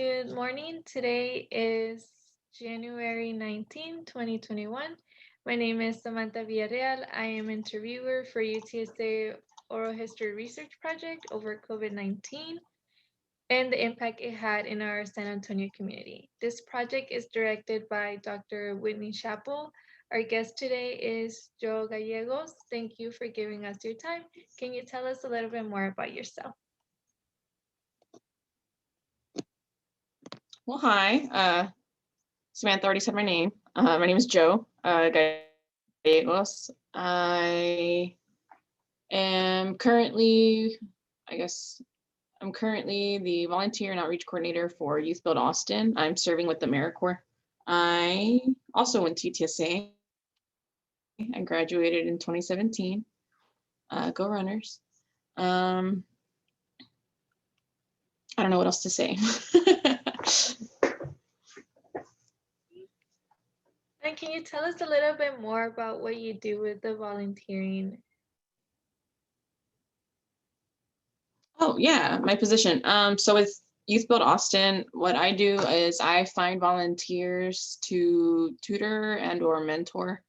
Good morning. Today is January 19, 2021. My name is Samantha Villarreal. I am interviewer for UTSA Oral History Research Project over COVID-19 and the impact it had in our San Antonio community. This project is directed by Dr. Whitney Chappell. Our guest today is Joe Gallegos. Thank you for giving us your time. Can you tell us a little bit more about yourself? Well, hi. Samantha already said my name. My name is Joe Gallegos. I am currently, I'm currently the volunteer and outreach coordinator for Youth Build Austin. I'm serving with the AmeriCorps. I also went to UTSA. I graduated in 2017. Go Runners. I don't know what else to say. And can you tell us a little bit more about what you do with the volunteering? Oh yeah, my position. So with Youth Build Austin, what I do is I find volunteers to tutor and or mentor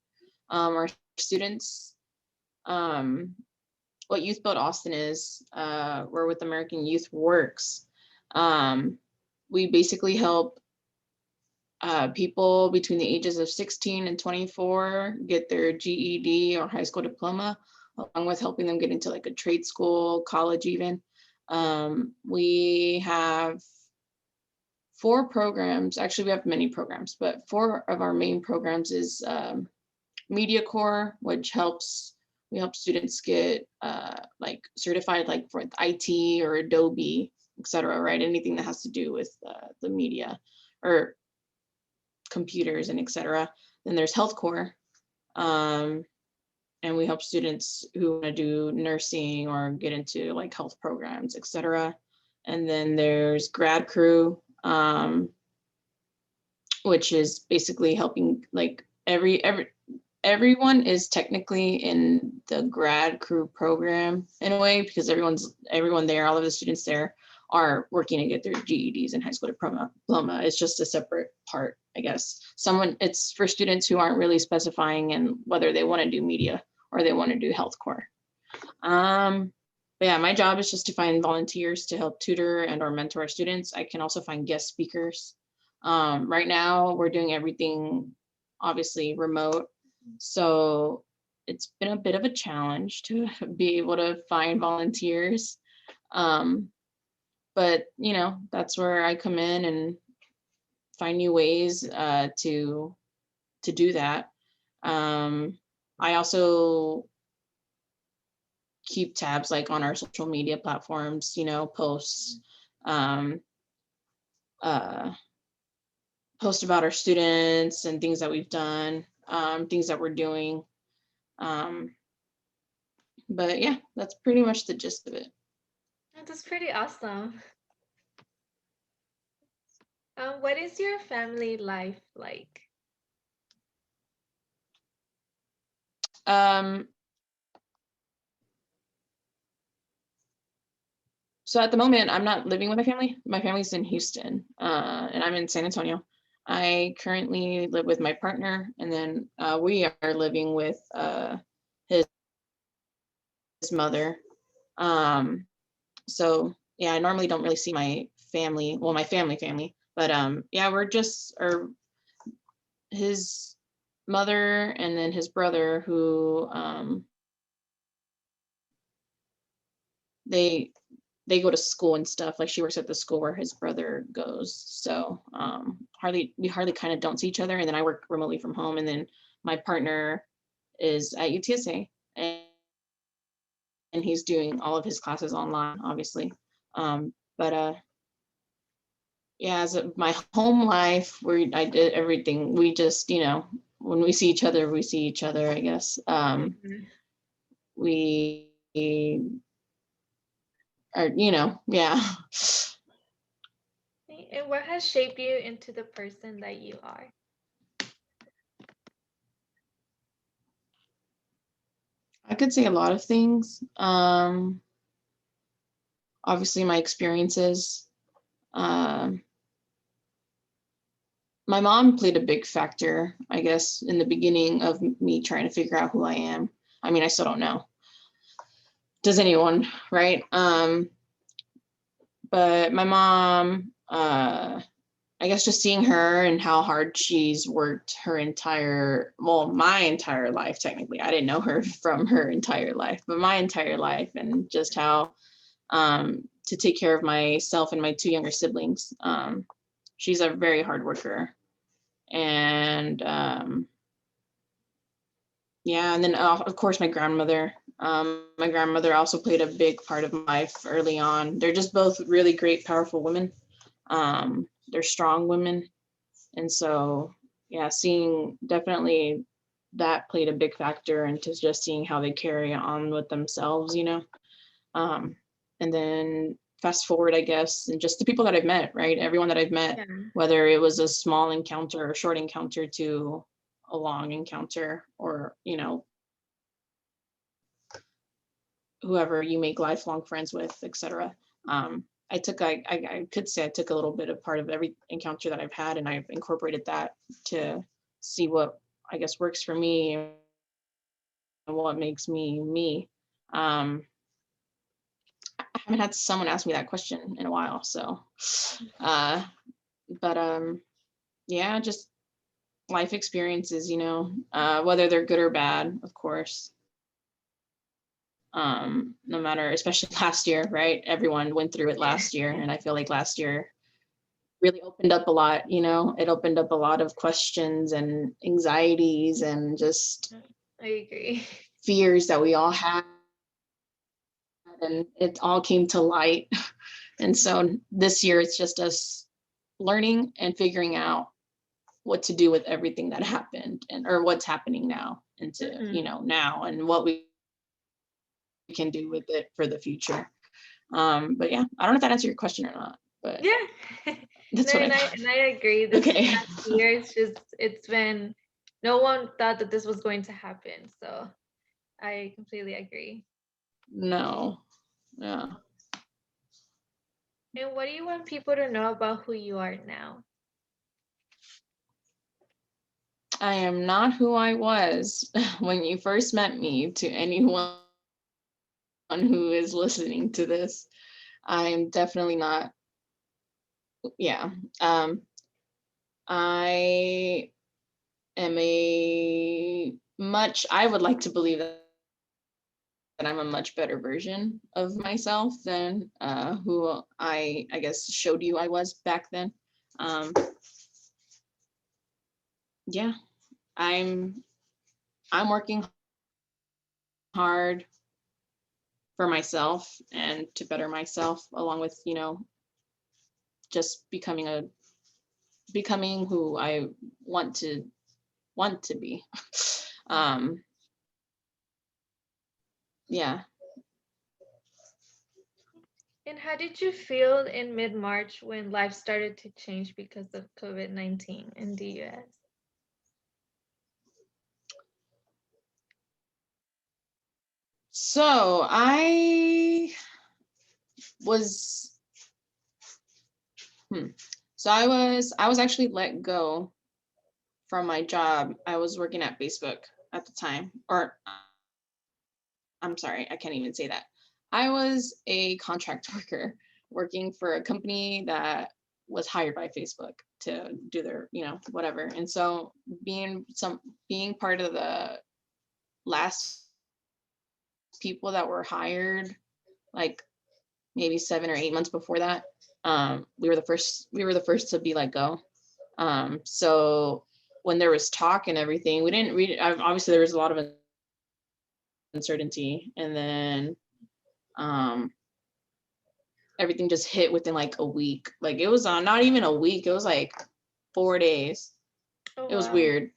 our students. What Youth Build Austin is, we're with American Youth Works. We basically help people between the ages of 16 and 24 get their GED or high school diploma, along with helping them get into like a trade school, college even. We have 4 programs. Actually, we have many programs, but 4 of our main programs is Media Corps, which we help students get like certified like for IT or Adobe, etc. Right? Anything that has to do with the media or computers and etc. Then there's Health Corps. And we help students who want to do nursing or get into like health programs, etc. And then there's Grad Crew, which is basically helping like everyone is technically in the Grad Crew program in a way, because everyone there, all of the students there are working to get their GEDs and high school diploma. It's just a separate part, I guess. It's for students who aren't really specifying in whether they want to do media or they want to do health core. But yeah, my job is just to find volunteers to help tutor and or mentor our students. I can also find guest speakers. Right now we're doing everything obviously remote. So it's been a bit of a challenge to be able to find volunteers. But you know, that's where I come in and find new ways to do that. I also keep tabs like on our social media platforms, you know, posts post about our students and things that we've done, things that we're doing. But yeah, that's pretty much the gist of it. That's pretty awesome. What is your family life like? Um, so at the moment, I'm not living with my family. My family's in Houston, and I'm in San Antonio. I currently live with my partner, and then we are living with his mother. So yeah, I normally don't really see my family, well, my family, but yeah, we're just, or his mother and then his brother who they go to school and stuff. Like she works at the school where his brother goes. So we hardly kind of don't see each other. And then I work remotely from home. And then my partner is at UTSA and he's doing all of his classes online, obviously. But yeah, as my home life, I did everything. We just, you know, when we see each other, I guess. We are, you know, yeah. And what has shaped you into the person that you are? I could say a lot of things. Obviously my experiences. my mom played a big factor, I guess, in the beginning of me trying to figure out who I am. I mean, I still don't know. Does anyone, right? But my mom, I guess just seeing her and how hard she's worked her entire, well, my entire life, technically. I didn't know her from her entire life, but my entire life, and just how to take care of myself and my two younger siblings. She's a very hard worker. And yeah, and then of course my grandmother. My grandmother also played a big part of my life early on. They're just both really great, powerful women. They're strong women. And so, yeah, seeing definitely that played a big factor into just seeing how they carry on with themselves, you know. And then fast forward, I guess, and just the people that I've met, right? Everyone that I've met, Yeah. whether it was a small encounter or short encounter to a long encounter, or, you know, whoever you make lifelong friends with, etc. I could say I took a little bit of part of every encounter that I've had, and I've incorporated that to see what I guess works for me and what makes me me. I haven't had someone ask me that question in a while, so but yeah, just life experiences, you know, whether they're good or bad, of course. No matter, especially last year, right? Everyone went through it last year, and I feel like last year really opened up a lot, you know. It opened up a lot of questions and anxieties and just I agree. fears that we all had, and it all came to light. And so this year it's just us learning and figuring out what to do with everything that happened, and or what's happening now, into you know, now, and what we can do with it for the future. But yeah, I don't know if that answered your question or not, but Yeah. that's No, what I and thought. I agree. This Okay. past year, it's been, no one thought that this was going to happen. So I completely agree. No. Yeah. And what do you want people to know about who you are now? I am not who I was when you first met me. To anyone who is listening to this, I'm definitely not. Yeah. I am I would like to believe that I'm a much better version of myself than who I guess showed you I was back then. Um, yeah, I'm working hard for myself and to better myself, along with, you know, just becoming who I want to be. um yeah. And how did you feel in mid-March when life started to change because of COVID-19 in the US? So was hmm. I was actually let go from my job. I was working at Facebook at the time, or I'm sorry, I can't even say that. I was a contract worker working for a company that was hired by Facebook to do their, you know, whatever. And so being part of the last people that were hired, like maybe 7 or 8 months before that, we were the first to be let go. So when there was talk and everything, we didn't read it. Obviously there was a lot of uncertainty, and then um everything just hit within like a week. Like it was on not even a week, it was like 4 days. Oh, It was wow. weird.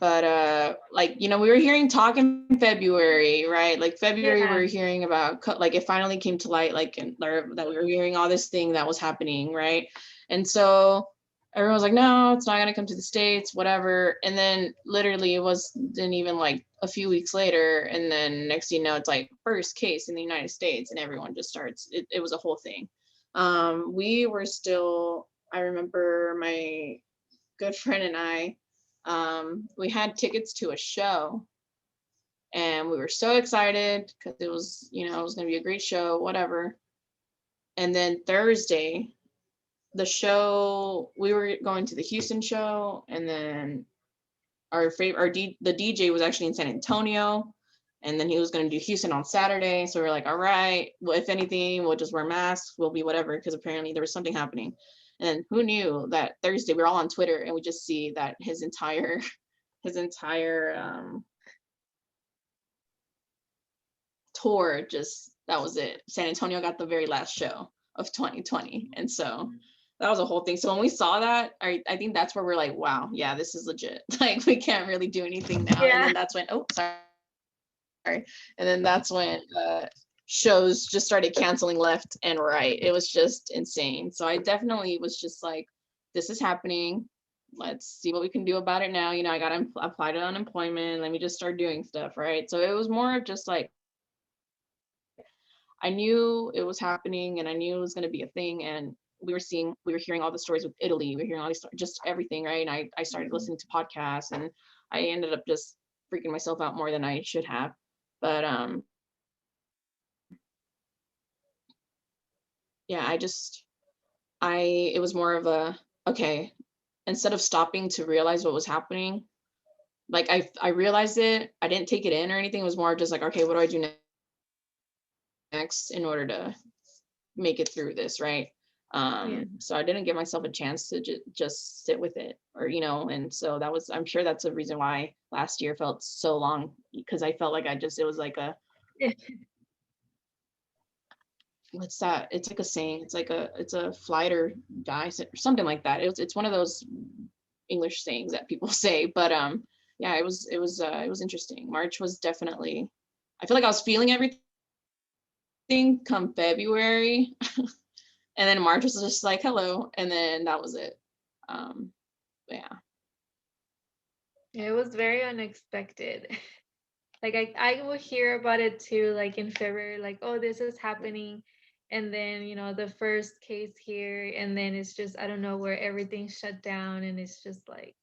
But like, you know, we were hearing talk in February, right? Like February we Yeah. were hearing about like it finally came to light, like that we were hearing all this thing that was happening, right? And so everyone was like, no, it's not going to come to the States, whatever. And then literally it wasn't even like a few weeks later, and then next thing you know, it's like first case in the United States, and everyone just starts it was a whole thing. We were still I remember my good friend and I, we had tickets to a show, and we were so excited because it was, it was going to be a great show, whatever. And then Thursday, we were going to the Houston show, and then the DJ was actually in San Antonio, and then he was going to do Houston on Saturday. So we were like, all right, well, if anything, we'll just wear masks, we'll be whatever, because apparently there was something happening. And who knew that Thursday we were all on Twitter, and we just see that his entire tour, just, that was it. San Antonio got the very last show of 2020. And so that was a whole thing. So when we saw that, I think that's where we're like, wow, yeah, this is legit. Like, we can't really do anything now. And then that's when, oh, sorry. And then that's when shows just started canceling left and right. It was just insane. So I definitely was just like, this is happening. Let's see what we can do about it now. I got to apply to unemployment. Let me just start doing stuff, right? So it was more of just like, I knew it was happening, and I knew it was going to be a thing. And we were hearing all the stories with Italy. We were hearing all these, just everything, right? And I started listening to podcasts, and I ended up just freaking myself out more than I should have. But yeah, it was more of a, okay, instead of stopping to realize what was happening, like I realized it, I didn't take it in or anything. It was more just like, okay, what do I do next in order to make it through this, right? So I didn't give myself a chance to just sit with it, or and so I'm sure that's a reason why last year felt so long, because I felt like it was like a, what's that? It's like a saying. It's a flight or die, or something like that. It's one of those English sayings that people say. But yeah, it was interesting. March was definitely. I feel like I was feeling everything come February, and then March was just like hello, and then that was it. Yeah. It was very unexpected. Like I will hear about it too, like in February, like, oh, this is happening. And then, the first case here, and then it's just, I don't know, where everything shut down, and it's just like,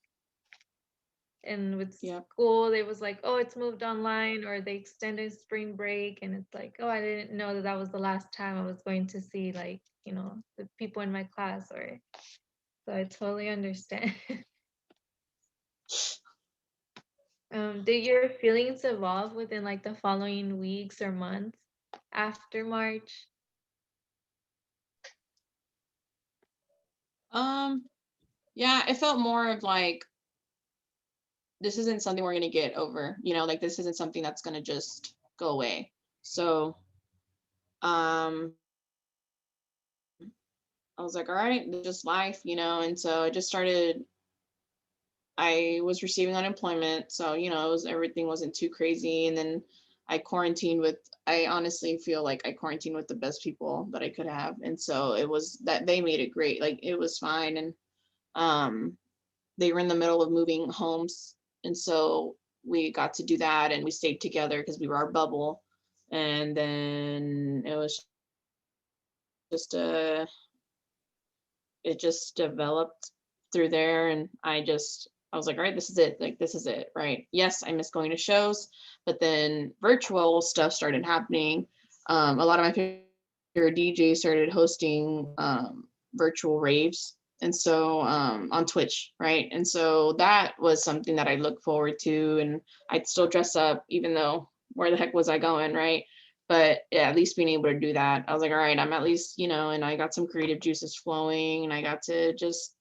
and with school, it was like, oh, it's moved online, or they extended spring break, and it's like, oh, I didn't know that that was the last time I was going to see, like, the people in my class, or, so I totally understand. Did your feelings evolve within like the following weeks or months after March? Yeah, it felt more of like, this isn't something we're gonna get over, like this isn't something that's gonna just go away. So I was like, all right, just life, and so I was receiving unemployment. So, everything wasn't too crazy. And then I honestly feel like I quarantined with the best people that I could have. And so it was that they made it great. Like, it was fine. And they were in the middle of moving homes. And so we got to do that, and we stayed together because we were our bubble. And then it was just it just developed through there. And I was like, all right, this is it. Like, this is it, right? Yes, I miss going to shows, but then virtual stuff started happening. A lot of my favorite DJs started hosting virtual raves. And so on Twitch, right? And so that was something that I look forward to. And I'd still dress up, even though where the heck was I going, right? But yeah, at least being able to do that, I was like, all right, I'm at least, and I got some creative juices flowing, and I got to just,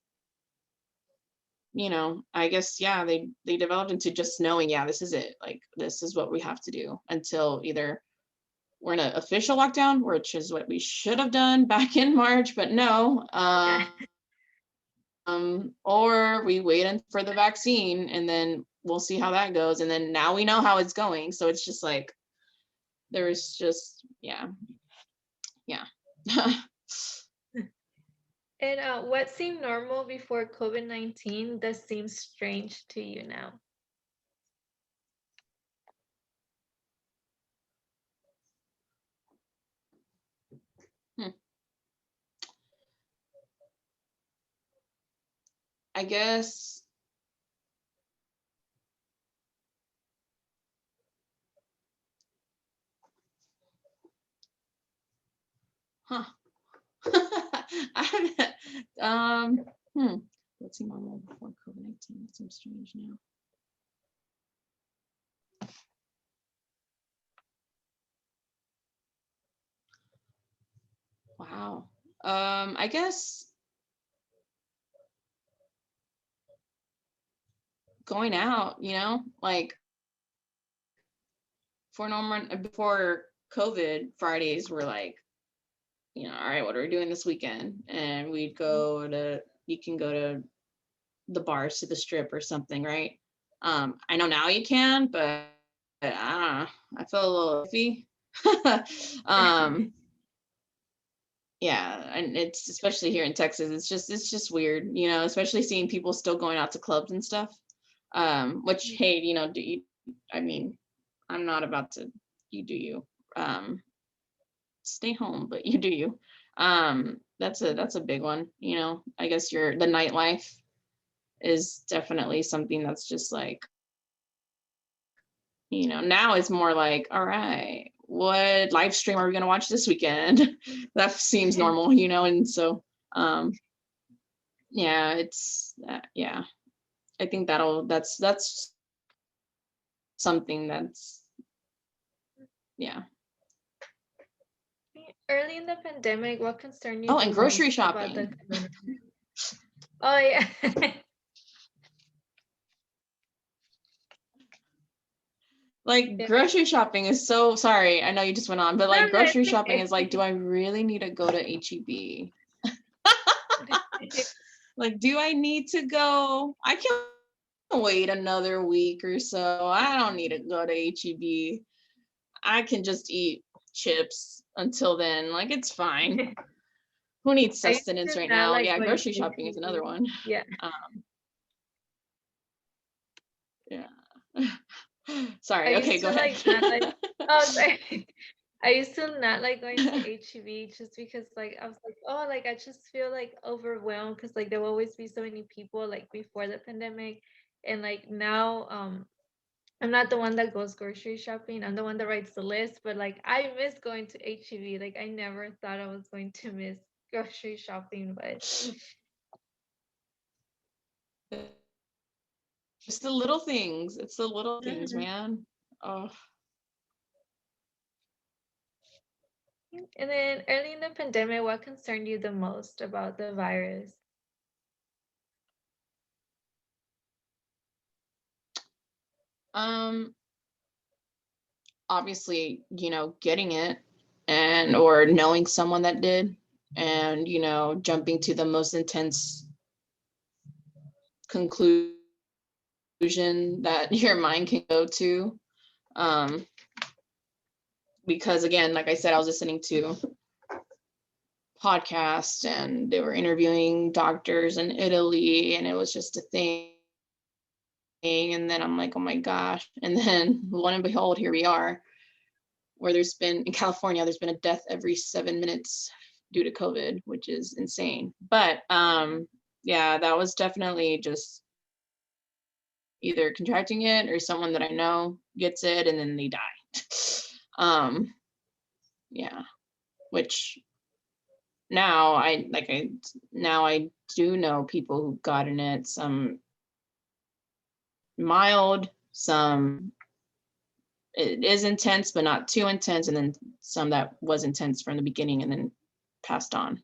I guess, yeah, they developed into just knowing, yeah, this is it. Like, this is what we have to do until either we're in an official lockdown, which is what we should have done back in March, but no, or we wait for the vaccine, and then we'll see how that goes. And then now we know how it's going. So it's just like, there's just, yeah. And what seemed normal before COVID-19 does seem strange to you now? Hmm. I guess huh. What's normal before COVID-19? It seems strange now. Wow. I guess going out, like before COVID, Fridays were like, all right, what are we doing this weekend? And we'd you can go to the bars, to the strip or something, right? I know now you can, but I don't know. I feel a little iffy. Yeah, and it's especially here in Texas, it's just weird, especially seeing people still going out to clubs and stuff. Which, hey, I mean, I'm not about to, you do you. Stay home, but you do you. That's a big one, I guess the nightlife is definitely something that's just like, now it's more like, all right, what live stream are we going to watch this weekend? That seems normal, and so yeah, it's yeah, I think that's something that's yeah. Early in the pandemic, what concerned you Oh, the and grocery most about shopping. Oh yeah. Like Yeah. grocery shopping is so, sorry, I know you just went on, but like No, grocery it's shopping okay. is like, do I really need to go to HEB? Like, do I need to go? I can wait another week or so. I don't need to go to HEB. I can just eat chips until then. Like, it's fine. Who needs I used sustenance to right not now? like Yeah, going grocery to shopping is another HEB. one. Yeah. Yeah. I Sorry. used Okay, to go ahead. like not like oh sorry. I used to not like going to HEB just because like I was like, oh, like I just feel like overwhelmed because like there will always be so many people like before the pandemic. And like now, I'm not the one that goes grocery shopping. I'm the one that writes the list, but like I miss going to HEB. Like I never thought I was going to miss grocery shopping, but Just the little things. It's the little things, Mhm. man. Oh. And then early in the pandemic, what concerned you the most about the virus? Obviously, getting it or knowing someone that did, and jumping to the most intense conclusion that your mind can go to. Because again, like I said, I was listening to podcasts and they were interviewing doctors in Italy, and it was just a thing. And then I'm like, oh my gosh. And then lo and behold, here we are, where in California, there's been a death every 7 minutes due to COVID, which is insane. But yeah, that was definitely just either contracting it or someone that I know gets it and then they die. Yeah, which now I do know people who've gotten it, some mild, some it is intense but not too intense, and then some that was intense from the beginning and then passed on.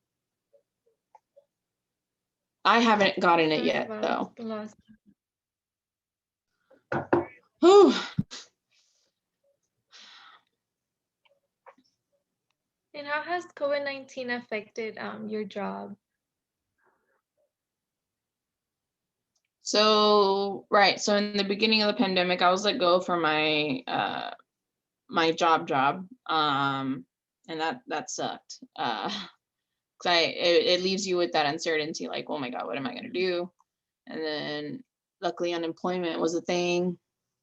I haven't gotten it Sorry yet about though. the loss. Whew. And how has COVID-19 affected your job? So in the beginning of the pandemic, I was let go from my job, and that sucked. 'Cause it leaves you with that uncertainty, like, oh my God, what am I gonna do? And then luckily unemployment was a thing,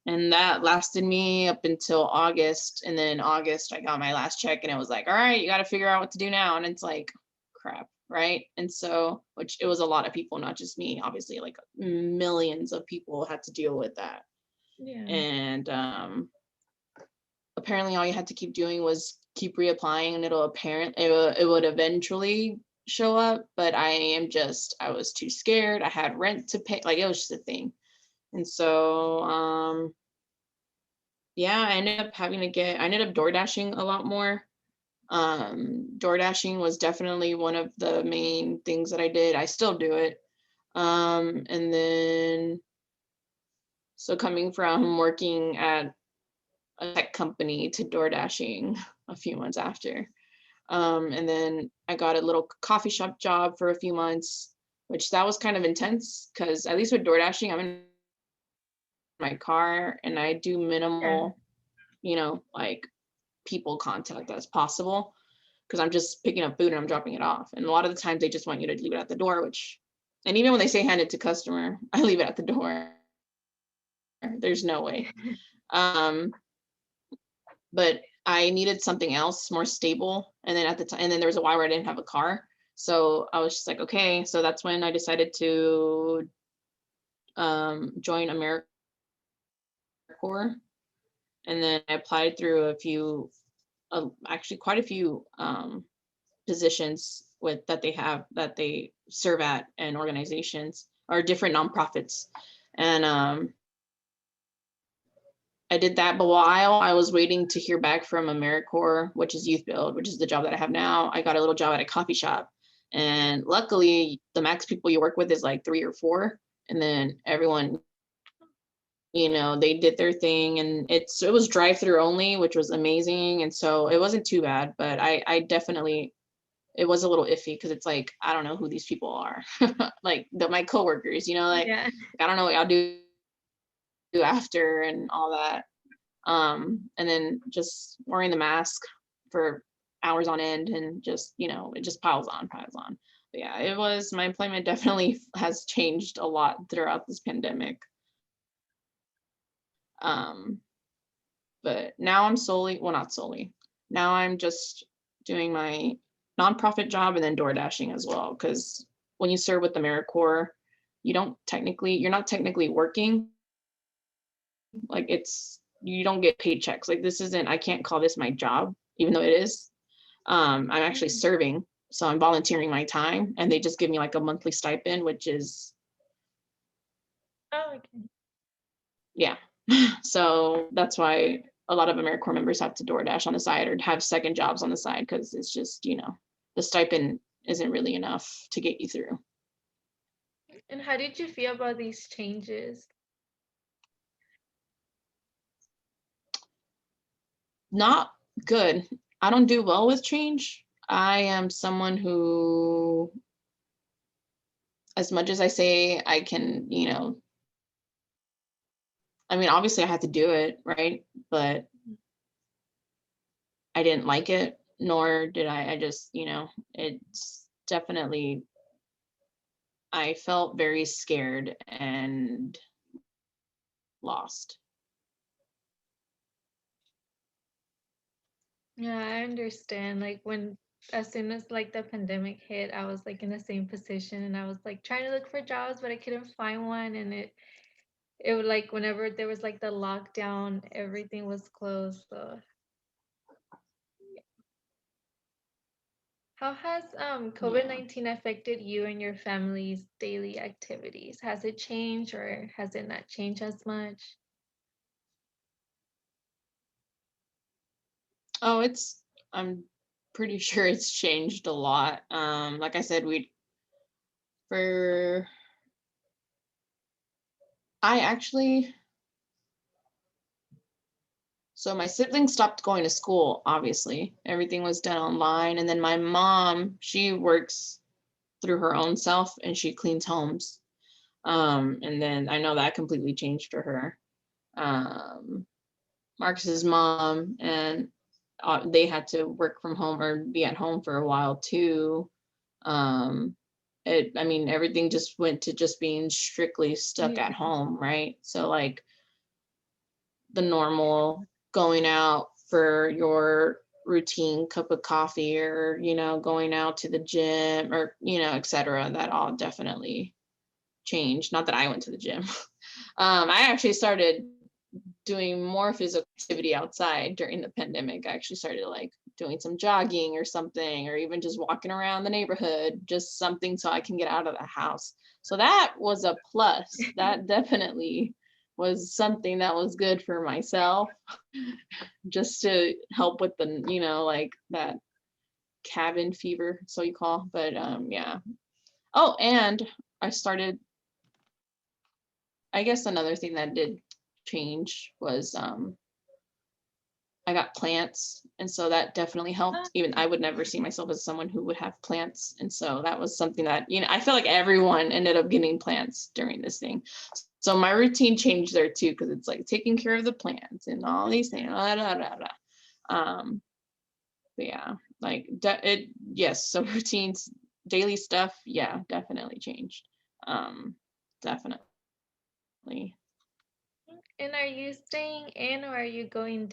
and that lasted me up until August. And then August I got my last check, and it was like, all right, you got to figure out what to do now. And it's like, crap, right? And so, which it was a lot of people, not just me, obviously, like millions of people had to deal with that. Yeah. And apparently all you had to keep doing was keep reapplying and it would eventually show up, but I was too scared. I had rent to pay, like it was just a thing. And so yeah, I ended up door dashing a lot more. Door dashing was definitely one of the main things that I did. I still do it. And then so coming from working at a tech company to door dashing a few months after. And then I got a little coffee shop job for a few months, which that was kind of intense because at least with door dashing, I'm in my car and I do Yeah. minimal, like people contact as possible because I'm just picking up food and I'm dropping it off. And a lot of the times they just want you to leave it at the door, and even when they say hand it to customer, I leave it at the door. There's no way. But I needed something else more stable. And then and then there was a while where I didn't have a car. So I was just like, okay. So that's when I decided to join AmeriCorps. And then I applied through actually quite a few positions that they serve at, and organizations or different nonprofits. And I did that, but while I was waiting to hear back from AmeriCorps, which is Youth Build, which is the job that I have now, I got a little job at a coffee shop. And luckily, the max people you work with is like 3 or 4. And then everyone, they did their thing, and it was drive-through only, which was amazing. And so it wasn't too bad, but I definitely, it was a little iffy because it's like, I don't know who these people are. Like my coworkers, like Yeah. I don't know what y'all do after and all that. And then just wearing the mask for hours on end, and just, it just piles on. But yeah, my employment definitely has changed a lot throughout this pandemic. But now I'm not solely, now I'm just doing my nonprofit job and then door dashing as well. Because when you serve with the AmeriCorps, you're not technically working. Like you don't get paychecks. Like I can't call this my job, even though it is. I'm actually serving, so I'm volunteering my time, and they just give me like a monthly stipend, which is, Oh, okay. yeah. So that's why a lot of AmeriCorps members have to DoorDash on the side or have second jobs on the side, because it's just, the stipend isn't really enough to get you through. And how did you feel about these changes? Not good. I don't do well with change. I am someone who, as much as I say I can, I mean, obviously I had to do it, right? But I didn't like it, nor did I just, it's definitely, I felt very scared and lost. Yeah, I understand. Like as soon as like the pandemic hit, I was like in the same position, and I was like trying to look for jobs, but I couldn't find one. And it would like whenever there was like the lockdown, everything was closed. So how has Yeah. COVID-19 affected you and your family's daily activities? Has it changed or has it not changed as much? Oh, I'm pretty sure it's changed a lot. Like I said, for, I actually, so my siblings stopped going to school, obviously. Everything was done online. And then my mom, she works through her own self and she cleans homes. And then I know that completely changed for her. Marcus's mom, and they had to work from home or be at home for a while too. I mean, everything just went to just being strictly stuck Yeah. at home, right? So like the normal going out for your routine cup of coffee, or, going out to the gym, or, etc. That all definitely changed. Not that I went to the gym. I actually started doing more physical activity outside during the pandemic. I actually started like doing some jogging or something, or even just walking around the neighborhood, just something so I can get out of the house. So that was a plus. That definitely was something that was good for myself, just to help with the, like that cabin fever, so you call. But yeah. Oh, and I guess another thing that did change was I got plants, and so that definitely helped. Even I would never see myself as someone who would have plants, and so that was something that, I feel like everyone ended up getting plants during this thing. So my routine changed there too, because it's like taking care of the plants and all these things. Blah, blah, blah, blah. But yeah, like yes. So routines, daily stuff, yeah, definitely changed. Definitely. And are you staying in or are you going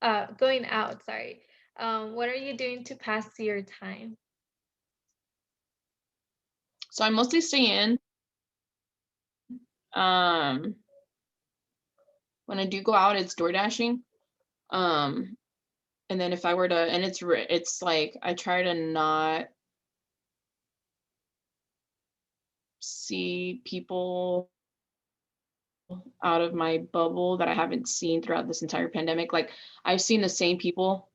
out, sorry. What are you doing to pass your time? So I mostly stay in. When I do go out, it's door dashing. And then if I were to, and it's like, I try to not see people out of my bubble that I haven't seen throughout this entire pandemic. Like, I've seen the same people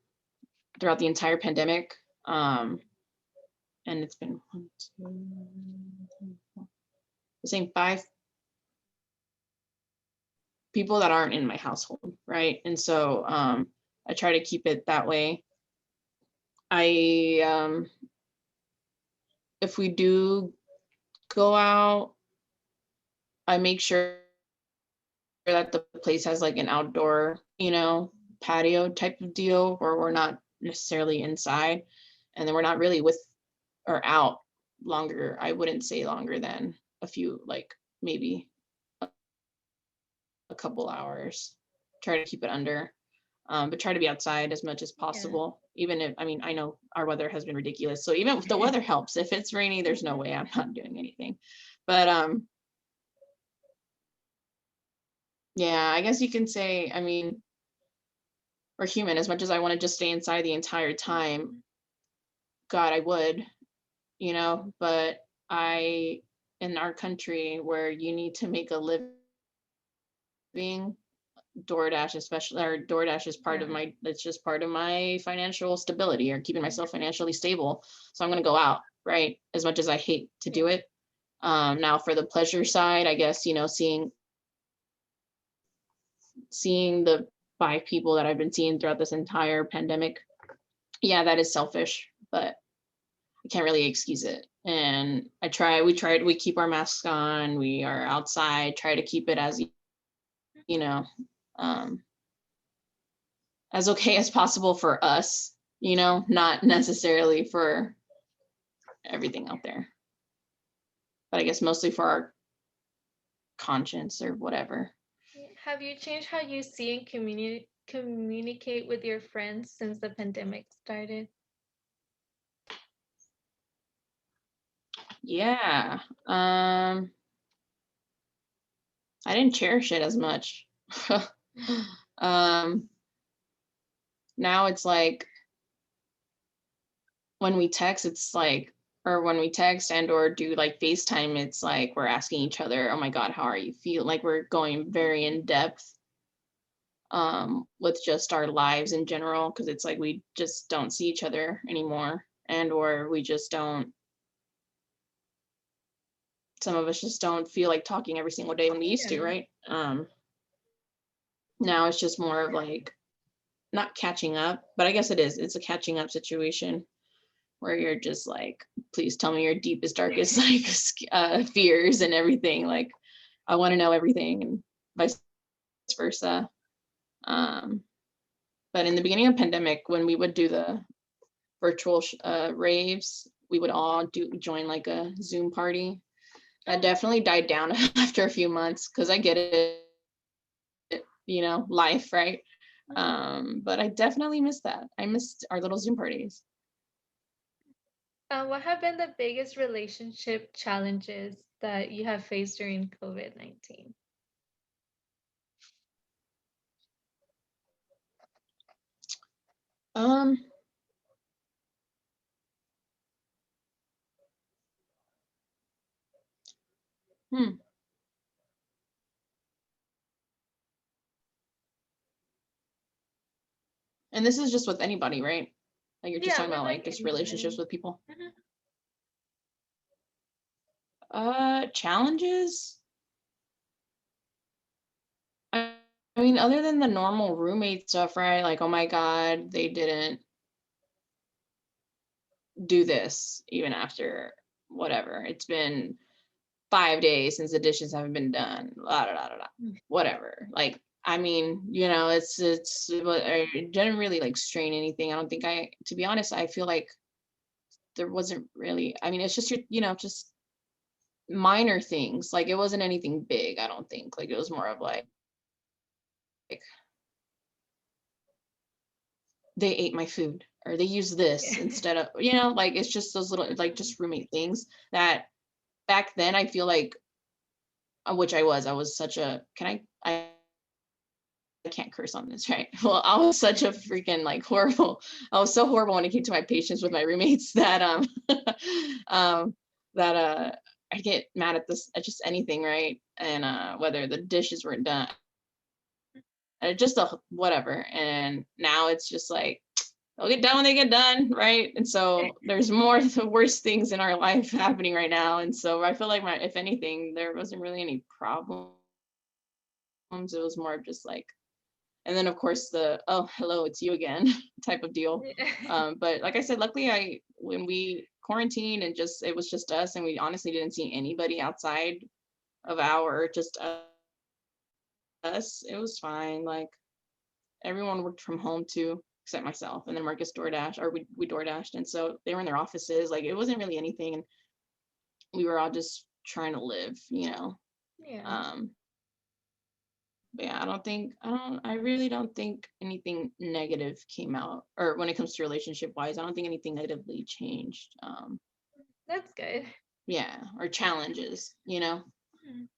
throughout the entire pandemic. And it's been the same 5 people that aren't in my household, right? And so I try to keep it that way. If we do go out, I make sure that the place has like an outdoor, patio type of deal, where we're not necessarily inside, and then we're not really with or out longer. I wouldn't say longer than a few, like maybe a couple hours. Try to keep it under, but try to be outside as much as possible. Even if, I know our weather has been ridiculous, so even if the weather helps, if it's rainy, there's no way I'm not doing anything. But yeah, I guess you can say, we're human. As much as I want to just stay inside the entire time, God, I would, but in our country where you need to make a living, DoorDash especially, or DoorDash is it's just part of my financial stability, or keeping myself financially stable. So I'm going to go out, right? As much as I hate to do it. Now for the pleasure side, I guess, seeing the 5 people that I've been seeing throughout this entire pandemic, yeah, that is selfish, but I can't really excuse it. And we keep our masks on, we are outside, try to keep it as, as okay as possible for us, not necessarily for everything out there, but I guess mostly for our conscience or whatever. Have you changed how you see and communicate with your friends since the pandemic started? Yeah. I didn't cherish it as much. Now it's like when we text, or when we text and or do like FaceTime, it's like we're asking each other, oh my God, how are you feeling? Like we're going very in depth with just our lives in general, because it's like we just don't see each other anymore, and or we just don't, some of us just don't feel like talking every single day when we used to, right? Now it's just more of like, not catching up, but I guess it's a catching up situation, where you're just like, please tell me your deepest, darkest like fears and everything. Like, I want to know everything, and vice versa. But in the beginning of pandemic, when we would do the virtual raves, we would all join like a Zoom party. That definitely died down after a few months, because I get it, life, right? But I definitely missed that. I missed our little Zoom parties. What have been the biggest relationship challenges that you have faced during COVID-19? Um, hmm. And this is just with anybody, right? Like you're just Yeah, talking with about like like just relationships anybody. with people. Mhm. Challenges. I, I mean, other than the normal roommate stuff, right? Like, oh my God, they didn't do this even after whatever. It's been 5 days since the dishes haven't been done. La da da da da. Whatever. Like, I mean, but I didn't really like strain anything. I don't think to be honest, I feel like there wasn't really, I mean, it's just just minor things. Like it wasn't anything big, I don't think. Like it was more of like they ate my food or they used this Yeah. instead of, like it's just those little like just roommate things that back then I feel like which I was such a I can't curse on this, right? Well, I was such a freaking like horrible. I was so horrible when it came to my patience with my roommates that um that I get mad at this at just anything, right? And whether the dishes weren't done, just a whatever. And now it's just like they'll get done when they get done, right? And so there's more the worst things in our life happening right now. And so I feel like if anything, there wasn't really any problems. It was more of just like, and then of course the oh hello it's you again type of deal. But like I said, luckily when we quarantined and just it was just us and we honestly didn't see anybody outside of just us, it was fine. Like everyone worked from home too except myself, and then Marcus DoorDash, or we DoorDashed, and so they were in their offices. Like it wasn't really anything, and we were all just trying to live, Yeah. um but yeah, I really don't think anything negative came out, or when it comes to relationship wise, I don't think anything negatively changed. That's good. Yeah, or challenges. Mhm.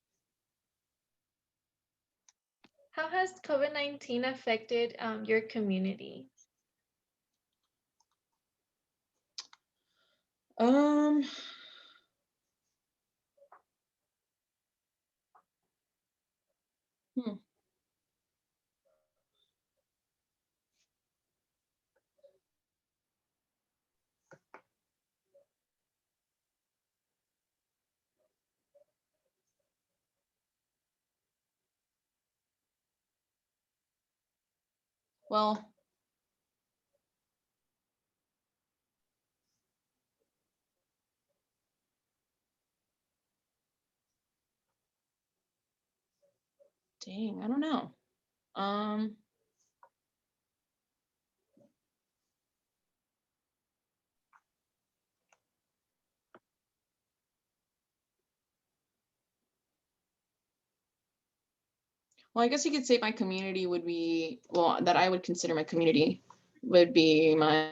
How has COVID-19 affected your community? Um, hmm. Well, dang, I don't know. Um, well, I guess you could say my community would be, well, that I would consider my community would be my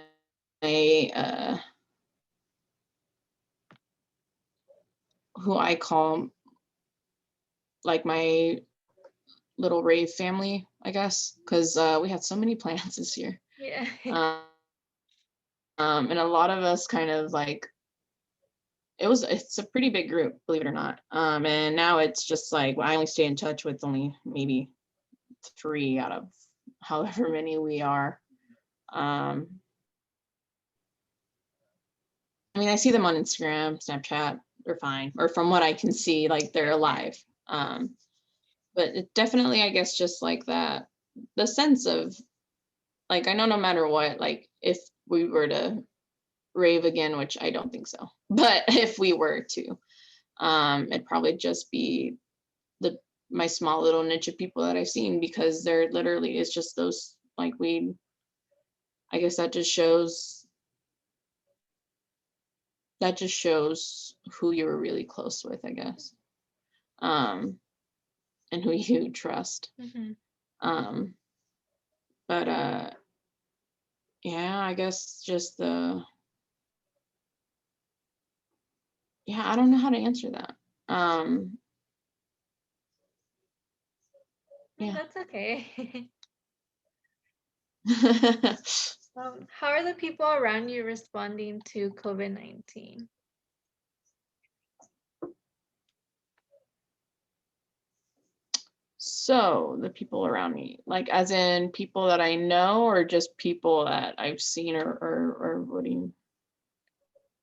who I call like my little rave family, I guess, because we had so many plans this year. Yeah. Um, and a lot of us kind of like it's a pretty big group, believe it or not. And now it's just like I only stay in touch with only maybe 3 out of however many we are. Um, I mean, I see them on Instagram, Snapchat, they're fine, or from what I can see, like they're alive. But it definitely, I guess, just like that, the sense of like, I know no matter what, like if we were to rave again, which I don't think so, but if we were to, it'd probably just be my small little niche of people that I've seen, because they're literally, it's just those like I guess that just shows who you were really close with, I guess. And who you trust. Mhm. Um, But yeah, I guess just yeah, I don't know how to answer that. Yeah. That's okay. How are the people around you responding to COVID-19? So the people around me, like as in people that I know or just people that I've seen or what do you?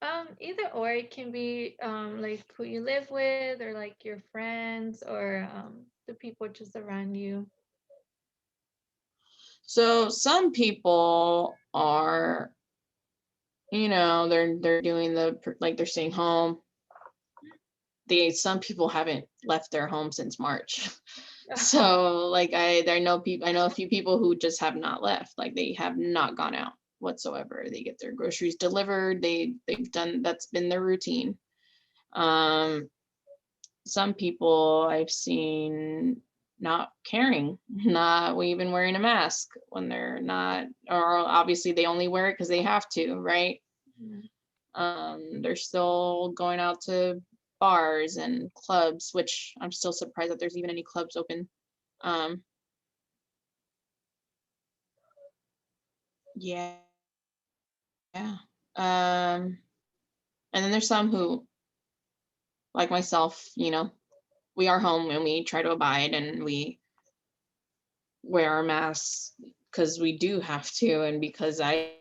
Either or, it can be like who you live with or like your friends or the people just around you. So some people are, they're doing like they're staying home. Some people haven't left their home since March. So like I know a few people who just have not left, like they have not gone out whatsoever. They get their groceries delivered. They've done, that's been their routine. Some people I've seen not caring, not even wearing a mask when they're not, or obviously they only wear it because they have to, right? Mhm. They're still going out to bars and clubs, which I'm still surprised that there's even any clubs open. Um, yeah, yeah. And then there's some who, like myself, we are home and we try to abide and we wear our masks because we do have to, and because I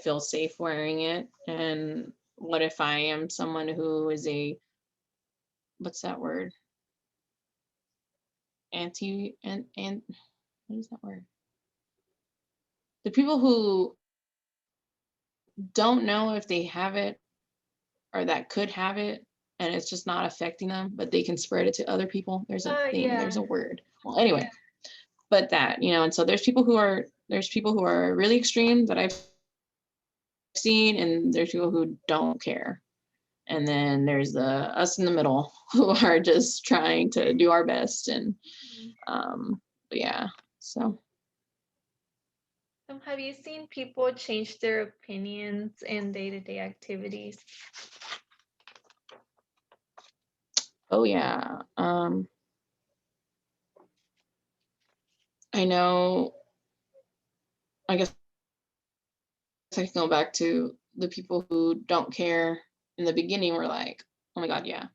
feel safe wearing it. And what if I am someone who is what's that word? And what is that word? The people who don't know if they have it or that could have it and it's just not affecting them, but they can spread it to other people. There's a thing, there's Yeah. a word. Well, anyway, but that, and so there's people who are really extreme that I've seen, and there's people who don't care. And then there's us in the middle who are just trying to do our best. And but yeah, so. Have you seen people change their opinions in day-to-day activities? Oh yeah. I know, I guess I can go back to the people who don't care in the beginning were like, oh my God, yeah.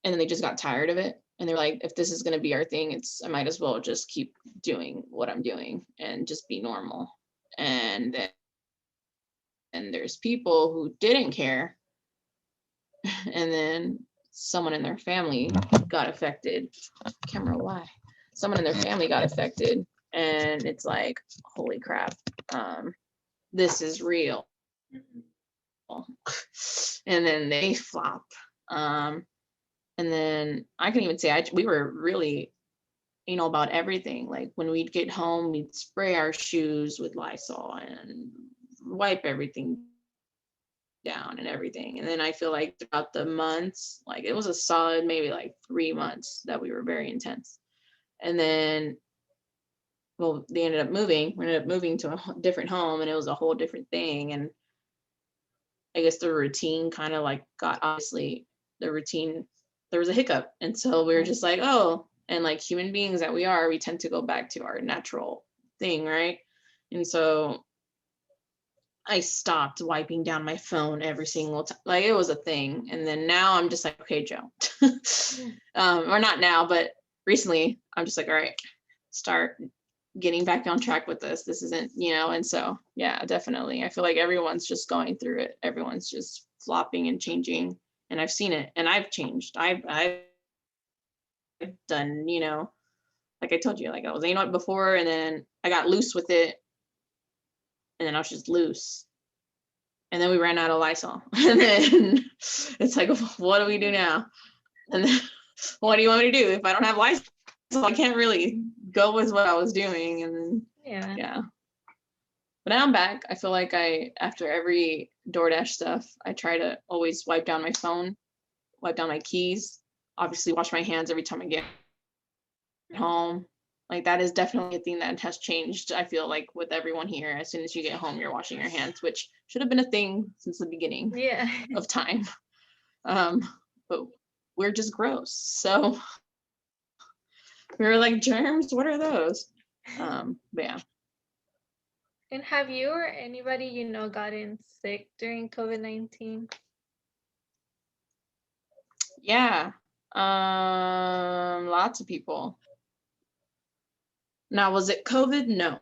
And then they just got tired of it. And they're like, if this is going to be our thing, I might as well just keep doing what I'm doing and just be normal. And then there's people who didn't care. And then someone in their family got affected. Camera, why? Someone in their family got affected. And it's like, holy crap, this is real. And then they flop. And then I can even say we were really about everything. Like when we'd get home, we'd spray our shoes with Lysol and wipe everything down and everything. And then I feel like throughout the months, like it was a solid maybe like 3 months that we were very intense. And then, well, we ended up moving to a different home, and it was a whole different thing. And I guess the routine kind of like obviously the routine, there was a hiccup. And so we were just like, oh, and like human beings that we are, we tend to go back to our natural thing, right? And so I stopped wiping down my phone every single time. Like it was a thing. And then now I'm just like, okay, Joe. Or not now, but recently I'm just like, all right, start getting back on track with this. This isn't, and so, yeah, definitely. I feel like everyone's just going through it. Everyone's just flopping and changing. And I've seen it and I've changed. I've done, like I told you, like I was anal before, and then I got loose with it. And then I was just loose. And then we ran out of Lysol. And then it's like, what do we do now? And then what do you want me to do? If I don't have Lysol, I can't really go with what I was doing. And then, yeah. But now I'm back. I feel like after every DoorDash stuff, I try to always wipe down my phone, wipe down my keys, obviously wash my hands every time I get home. Like that is definitely a thing that has changed. I feel like with everyone here, as soon as you get home, you're washing your hands, which should have been a thing since the beginning Yeah. of time. But we're just gross. So we were like, germs, what are those? But yeah. And have you or anybody you know gotten sick during COVID-19? Yeah. Lots of people. Now, was it COVID? No,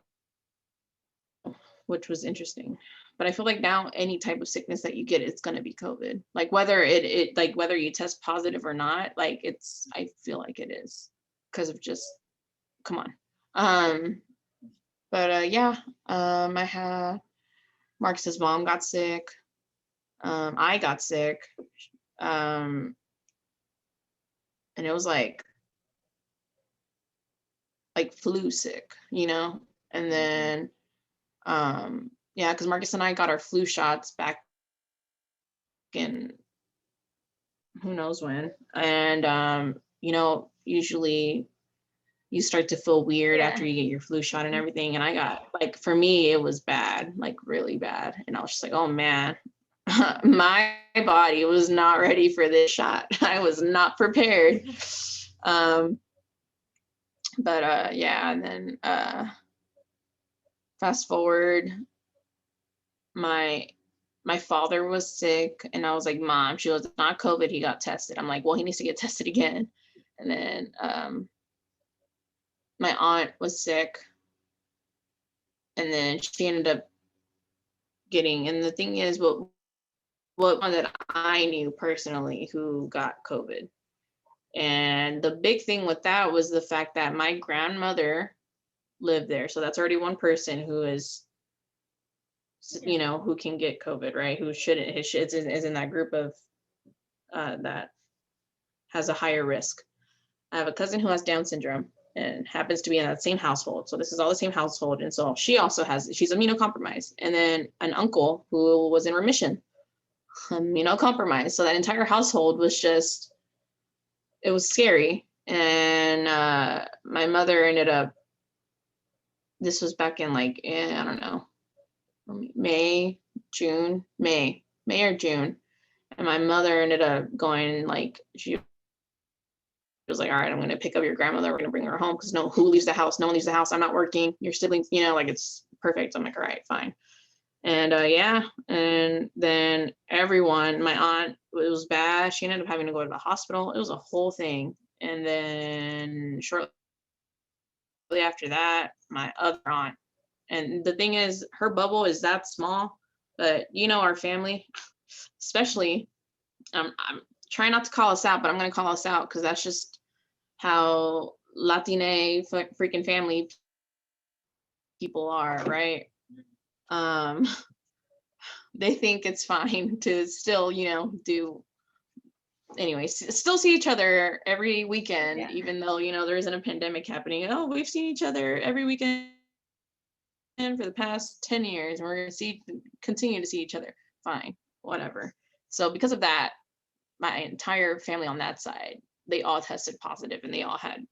which was interesting. But I feel like now any type of sickness that you get, it's gonna be COVID. Like whether it like whether you test positive or not, like it's I feel like it is because of just come on. But yeah, I had Marcus's mom got sick. I got sick. And it was like flu sick, you know? And then yeah, because Marcus and I got our flu shots back in who knows when. And you know, usually you start to feel weird after Yeah. you get your flu shot and everything. And I got like for me, it was bad, like really bad. And I was just like, oh man, my body was not ready for this shot. I was not prepared. But yeah, and then fast forward, my father was sick and I was like, Mom, she was not COVID, he got tested. I'm like, well, he needs to get tested again. And then my aunt was sick and then she ended up getting, and the thing is, what one that I knew personally who got COVID. And the big thing with that was the fact that my grandmother lived there. So that's already one person who is, you know, who can get COVID, right? Who shouldn't, is in that group of that has a higher risk. I have a cousin who has Down syndrome and happens to be in that same household. So this is all the same household. And so she also has, she's immunocompromised. And then an uncle who was in remission, immunocompromised. So that entire household was just, it was scary. And my mother ended up, this was back in like, I don't know, May or June. And my mother ended up going like, she was like, all right, I'm going to pick up your grandmother. We're going to bring her home because who leaves the house? No one leaves the house. I'm not working. Your siblings, you know, like it's perfect. I'm like, all right, fine. And yeah, and then everyone, my aunt, it was bad. She ended up having to go to the hospital. It was a whole thing. And then shortly after that, my other aunt, and the thing is, her bubble is that small, but you know, our family, especially, I'm trying not to call us out, but I'm going to call us out because that's just how Latina freaking family people are, right? They think it's fine to still, you know, do anyways, still see each other every weekend, Yeah. even though, you know, there isn't a pandemic happening. Oh, we've seen each other every weekend for the past 10 years and we're going to continue to see each other. Fine, whatever. So because of that, my entire family on that side, they all tested positive and they all had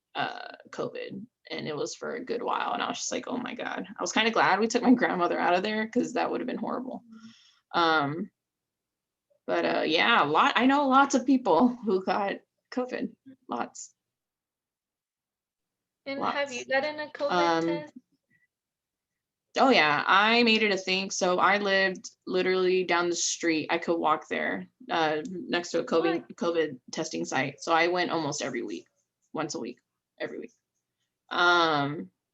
COVID, and it was for a good while. And I was just like, oh my God, I was kind of glad we took my grandmother out of there because that would have been horrible. But yeah, I know lots of people who got COVID, lots. And Lots. have you gotten a COVID test? Oh yeah, I made it a thing. So I lived literally down the street. I could walk there next to a COVID testing site. So I went almost every week, once a week, every week.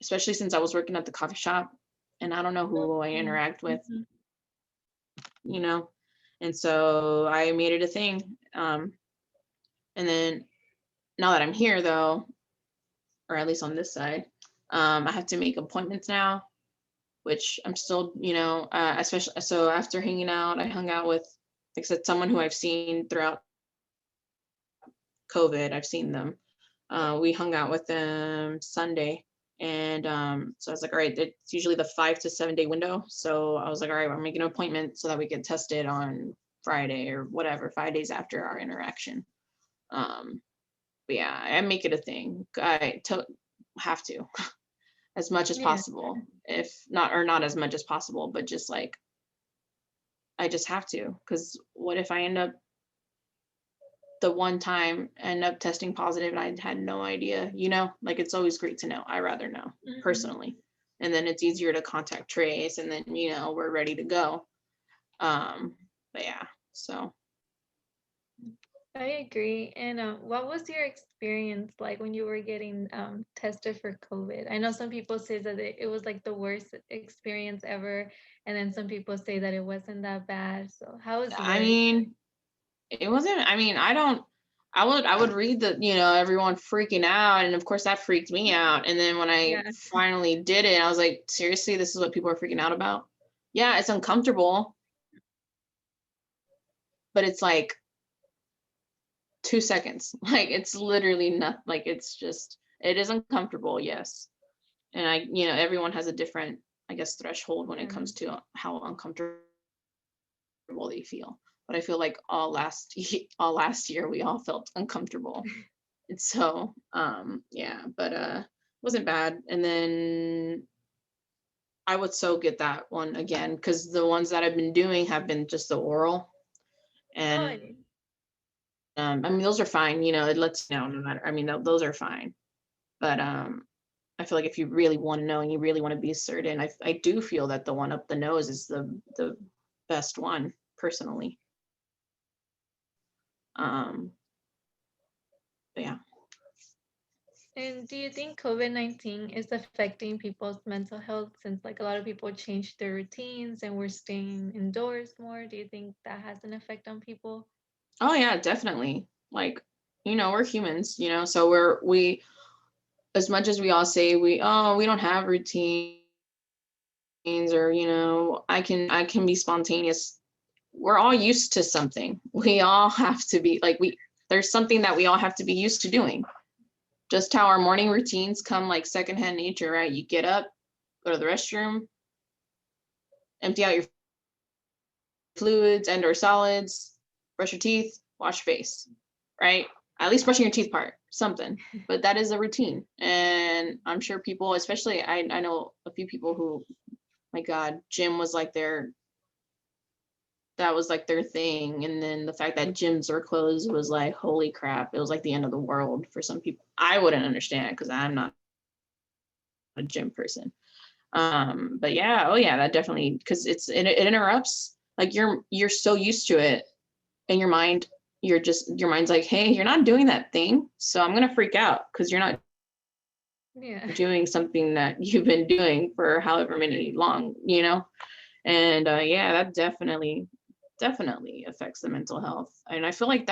Especially since I was working at the coffee shop and I don't know who I interact with, you know? And so I made it a thing. And then now that I'm here though, or at least on this side, I have to make appointments now, which I'm still, you know, especially, so after hanging out, I hung out with, like I said, someone who I've seen throughout COVID, I've seen them. We hung out with them Sunday. And so I was like, all right, it's usually the 5 to 7 day window. So I was like, all right, I'm making an appointment so that we get tested on Friday or whatever, 5 days after our interaction. But yeah, I make it a thing. have to as much as Yeah. possible. If not, or not as much as possible, but just like I just have to. Because what if I end up the one time end up testing positive and I had no idea, like it's always great to know. I rather know Mhm. personally. And then it's easier to contact trace and then, we're ready to go. But yeah, so. I agree. And what was your experience like when you were getting tested for COVID? I know some people say that it was like the worst experience ever, and then some people say that it wasn't that bad. So how was I yours? mean, it wasn't, I would read the, everyone freaking out. And of course that freaked me out. And then when I Yeah. finally did it, I was like, seriously, this is what people are freaking out about? Yeah, it's uncomfortable, but it's like 2 seconds. Like it's literally not like it is uncomfortable, yes. And everyone has a different, I guess, threshold when it Yeah. comes to how uncomfortable they feel. But I feel like all last year we all felt uncomfortable. And so yeah, but wasn't bad. And then I would so get that one again because the ones that I've been doing have been just the oral. Oh, And those are fine, it lets you know no matter, those are fine. But I feel like if you really want to know and you really want to be certain, I do feel that the one up the nose is the best one personally. Um, but yeah. and do you think COVID-19 is affecting people's mental health since like a lot of people changed their routines and we're staying indoors more? Do you think that has an effect on people? Oh yeah, definitely. Like, we're humans, so we as much as we all say we don't have routines or I can be spontaneous. We're all used to something. We all have to be like there's something that we all have to be used to doing. Just how our morning routines come like secondhand nature, right? You get up, go to the restroom, empty out your fluids and or solids, brush your teeth, wash your face, right? At least brushing your teeth part, something. But that is a routine. And I'm sure people, especially I know a few people who, my God, gym was like that was like their thing. And then the fact that gyms are closed was like, holy crap, it was like the end of the world for some people. I wouldn't understand because I'm not a gym person. But yeah, oh yeah, that definitely, because it interrupts, like you're so used to it in your mind. Your mind's like, hey, you're not doing that thing, so I'm gonna freak out because you're not Yeah. doing something that you've been doing for however many long, and yeah, that definitely affects the mental health. And I feel like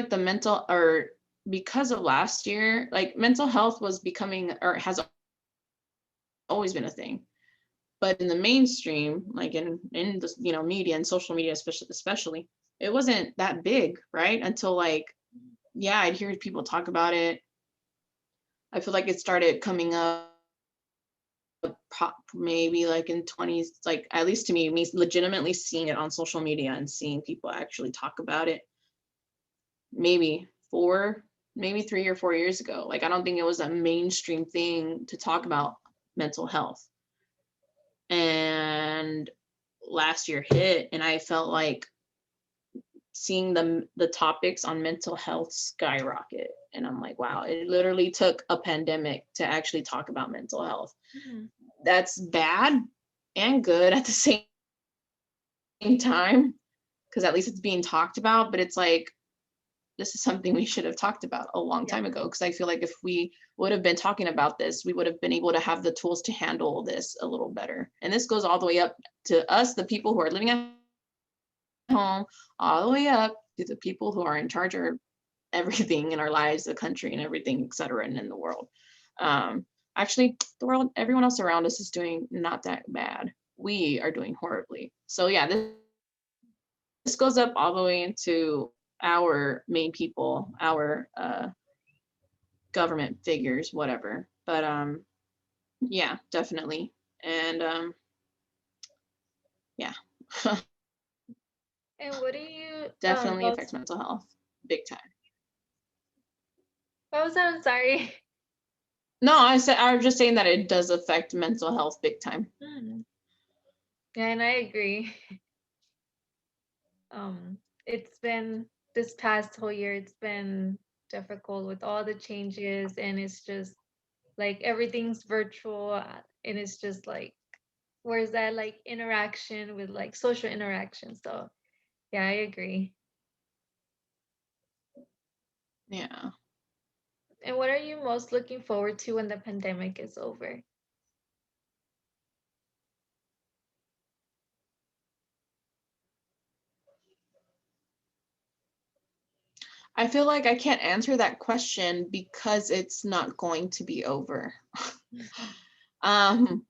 the mental, or because of last year, like mental health was becoming, or has always been a thing, but in the mainstream, like in the media and social media especially, it wasn't that big, right? Until like, yeah, I'd hear people talk about it. I feel like it started coming up maybe like in 20s, like at least to me legitimately seeing it on social media and seeing people actually talk about it maybe 3 or 4 years ago. Like I don't think it was a mainstream thing to talk about mental health. And last year hit and I felt like seeing the topics on mental health skyrocket. And I'm like, wow, it literally took a pandemic to actually talk about mental health. Mhm. That's bad and good at the same time, because at least it's being talked about, but it's like, this is something we should have talked about a long Yeah. time ago. Because I feel like if we would have been talking about this, we would have been able to have the tools to handle this a little better. And this goes all the way up to us, the people who are living at home, all the way up to the people who are in charge of everything in our lives, the country and everything, et cetera, and in the world. Um, Actually, the world, everyone else around us is doing not that bad. We are doing horribly. So yeah, this goes up all the way into our main people, our government figures, whatever. But yeah, definitely. And yeah, And what do you definitely well, affects mental health big time. What was that? I'm sorry. No, I was just saying that it does affect mental health big time. Yeah, and I agree. It's been this past whole year, it's been difficult with all the changes, and it's just like everything's virtual, and it's just like where's that like interaction with like social interaction? So yeah, I agree. Yeah. And what are you most looking forward to when the pandemic is over? I feel like I can't answer that question because it's not going to be over. um,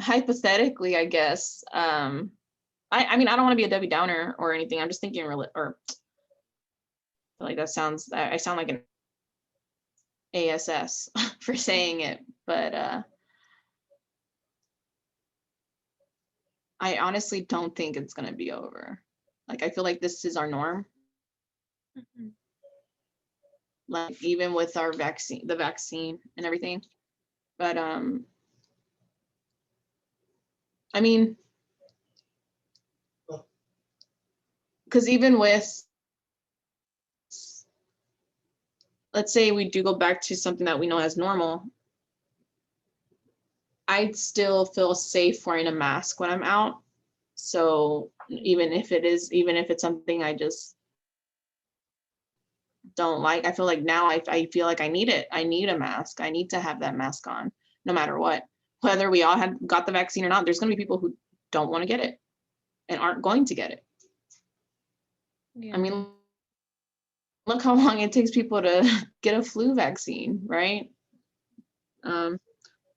hypothetically, I guess. I mean, I don't want to be a Debbie Downer or anything. I'm just thinking, or I feel like that sounds, I sound like an ASS for saying it, but I honestly don't think it's going to be over. Like, I feel like this is our norm. Mhm. Like, even with our the vaccine and everything. But I mean, because even with, let's say we do go back to something that we know as normal, I'd still feel safe wearing a mask when I'm out. So even if it's something I just don't like, I feel like now I feel like I need it. I need a mask. I need to have that mask on no matter what. Whether we all have got the vaccine or not, there's going to be people who don't want to get it and aren't going to get it. I Yeah. mean, look how long it takes people to get a flu vaccine, right?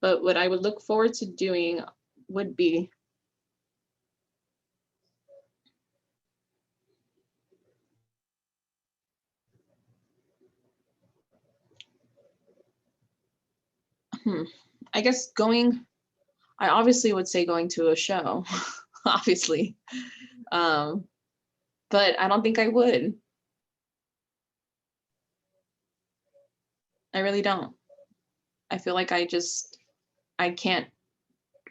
But what I would look forward to doing would be I guess I obviously would say going to a show, obviously. But I don't think I would. I really don't. I feel like I can't,